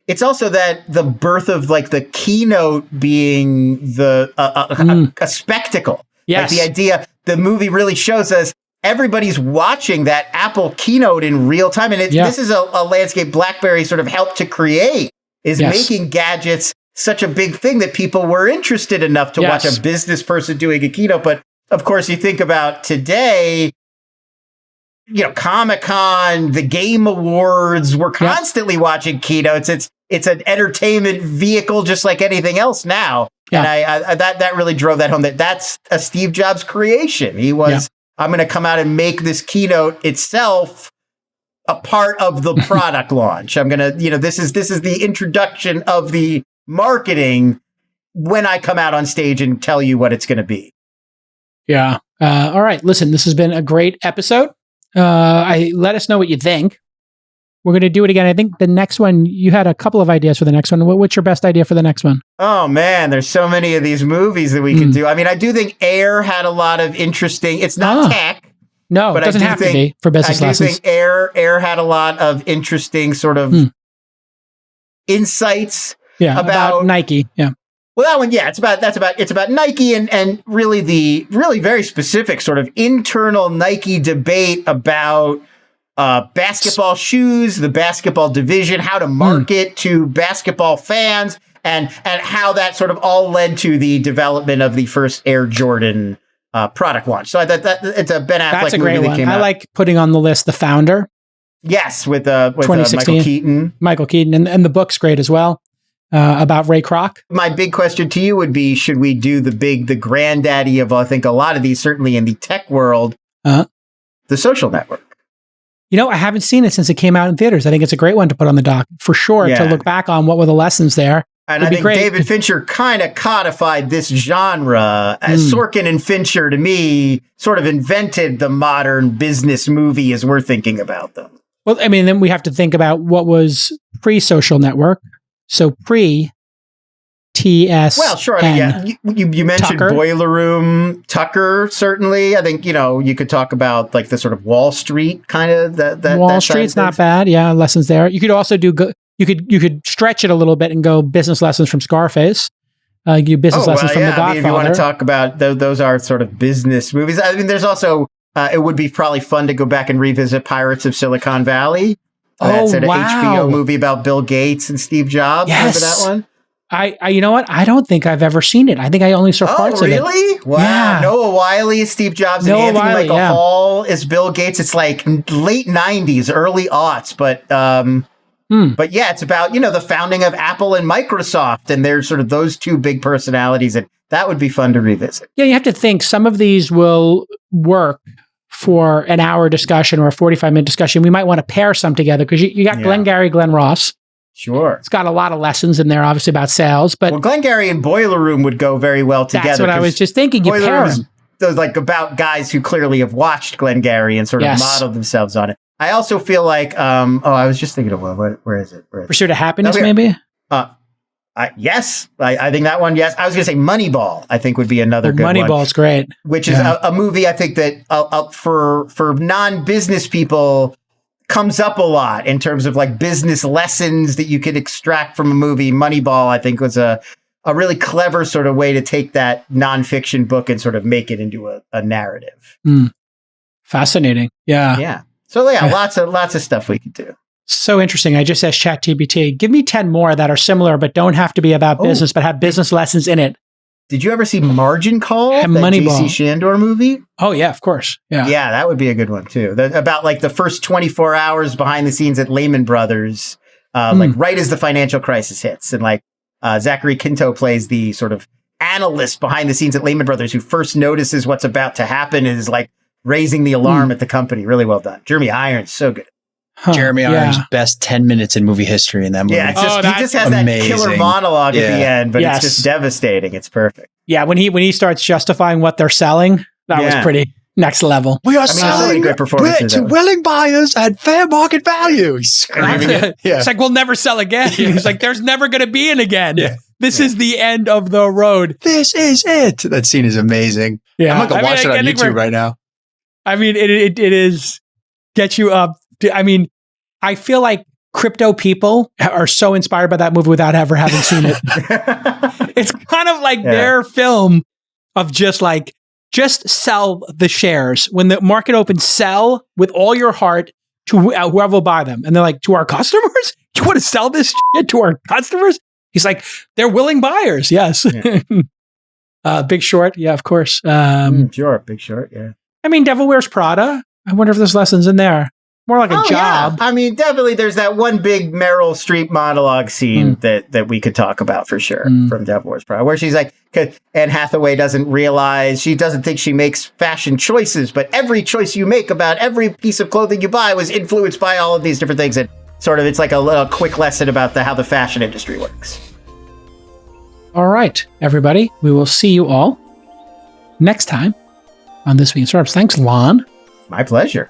it's also that the birth of like the keynote being a spectacle. Yes. Like the idea, the movie really shows us everybody's watching that Apple keynote in real time. And this is a landscape BlackBerry sort of helped to create. is making gadgets such a big thing that people were interested enough to watch a business person doing a keynote. But of course, you think about today, Comic-Con, the Game Awards, we're constantly watching keynotes. It's an entertainment vehicle just like anything else now. Yeah. And that really drove that home, that's a Steve Jobs creation. He was, I'm going to come out and make this keynote itself a part of the product launch. I'm going to, this is the introduction of the marketing when I come out on stage and tell you what it's going to be. Yeah. All right. Listen, this has been a great episode. Let us know what you think. We're going to do it again. I think the next one, you had a couple of ideas for the next one. What's your best idea for the next one? Oh man, there's so many of these movies that we could do. I mean, I do think Air had a lot of interesting, it's not tech. No, but it doesn't have to be for business lessons. I do think Air had a lot of interesting sort of insights about Nike. Yeah. Well, that one, it's about Nike and really the very specific sort of internal Nike debate about basketball shoes, the basketball division, how to market to basketball fans, and how that sort of all led to the development of the first Air Jordan product launch. So that it's a Ben Affleck That's a movie great that one. came out. I like putting on the list The Founder. Yes, with Michael Keaton. Michael Keaton, and the book's great as well. About Ray Kroc. My big question to you would be, should we do the granddaddy of, I think, a lot of these, certainly in the tech world, The Social Network? I haven't seen it since it came out in theaters. I think it's a great one to put on the dock, for sure, to look back on what were the lessons there. And I think David Fincher kind of codified this genre. Sorkin and Fincher, to me, sort of invented the modern business movie as we're thinking about them. Well, I mean, then we have to think about what was pre-Social Network. So pre-TS. Well, sure. I mean, you mentioned Tucker. Boiler Room, Tucker, certainly. I think, you could talk about like the sort of Wall Street kind of that Wall Street's not bad. Yeah, lessons there. You could also do you could stretch it a little bit and go business lessons from Scarface. You business lessons from The Godfather. I mean, if you want to talk about those are sort of business movies. I mean, there's also it would be probably fun to go back and revisit Pirates of Silicon Valley. That's an HBO movie about Bill Gates and Steve Jobs. Yes. Remember that one? I you know what? I don't think I've ever seen it. I think I only saw parts of it. Oh, really? Wow. Yeah. Noah Wiley is Steve Jobs and Anthony Michael Hall is Bill Gates. It's like late 90s, early aughts. But yeah, it's about, the founding of Apple and Microsoft. And there's sort of those two big personalities. And that would be fun to revisit. Yeah, you have to think some of these will work for an hour discussion or a 45-minute discussion. We might want to pair some together because you got Glengarry Glen Ross. Sure. It's got a lot of lessons in there, obviously, about sales. But Glengarry and Boiler Room would go very well together. That's what I was just thinking. You pair them. Those like about guys who clearly have watched Glengarry and sort of modeled themselves on it. I also feel like, I was just thinking of where is it? Pursuit of Happiness, maybe? Yes, I think that one. Yes, I was going to say Moneyball. I think would be another good one. Moneyball's great, which is a movie I think that for non-business people comes up a lot in terms of like business lessons that you could extract from a movie. Moneyball, I think, was a really clever sort of way to take that nonfiction book and sort of make it into a narrative. Fascinating. Yeah. Yeah. So lots of stuff we could do. So interesting. I just asked ChatGPT, give me 10 more that are similar, but don't have to be about business, but have business lessons in it. Did you ever see Margin Call? That Moneyball. JC Shandor movie? Oh yeah, of course. Yeah. Yeah, that would be a good one too. About like the first 24 hours behind the scenes at Lehman Brothers, like right as the financial crisis hits. And like Zachary Quinto plays the sort of analyst behind the scenes at Lehman Brothers who first notices what's about to happen and is like raising the alarm at the company. Really well done. Jeremy Irons, so good. Jeremy Irons' best 10 minutes in movie history in that movie. Yeah, it's just, he just has amazing. That killer monologue at the end, but it's just devastating. It's perfect. Yeah, when he starts justifying what they're selling, that was pretty next level. We are selling great performances to willing buyers at fair market value. He's screaming it. Yeah. It's like, we'll never sell again. He's like, there's never going to be an again. Yeah. This is the end of the road. This is it. That scene is amazing. Yeah. I'm going to watch it on YouTube right now. I mean, it is get you up. I mean, I feel like crypto people are so inspired by that movie without ever having seen it. It's kind of like their film of just sell the shares. When the market opens, sell with all your heart, to whoever will buy them. And they're like, to our customers? You want to sell this shit to our customers? He's like, they're willing buyers. Yes. Yeah. Big Short. Yeah, of course. Sure. Big Short. Yeah. I mean, Devil Wears Prada. I wonder if there's lessons in there. More like a job. Yeah. I mean, definitely there's that one big Meryl Streep monologue scene that we could talk about for sure from Devil Wears Prada, where she's like, Anne Hathaway doesn't realize, she doesn't think she makes fashion choices, but every choice you make about every piece of clothing you buy was influenced by all of these different things. And sort of, it's like a little quick lesson about how the fashion industry works. All right, everybody. We will see you all next time on This Week in Startups. Thanks, Lon. My pleasure.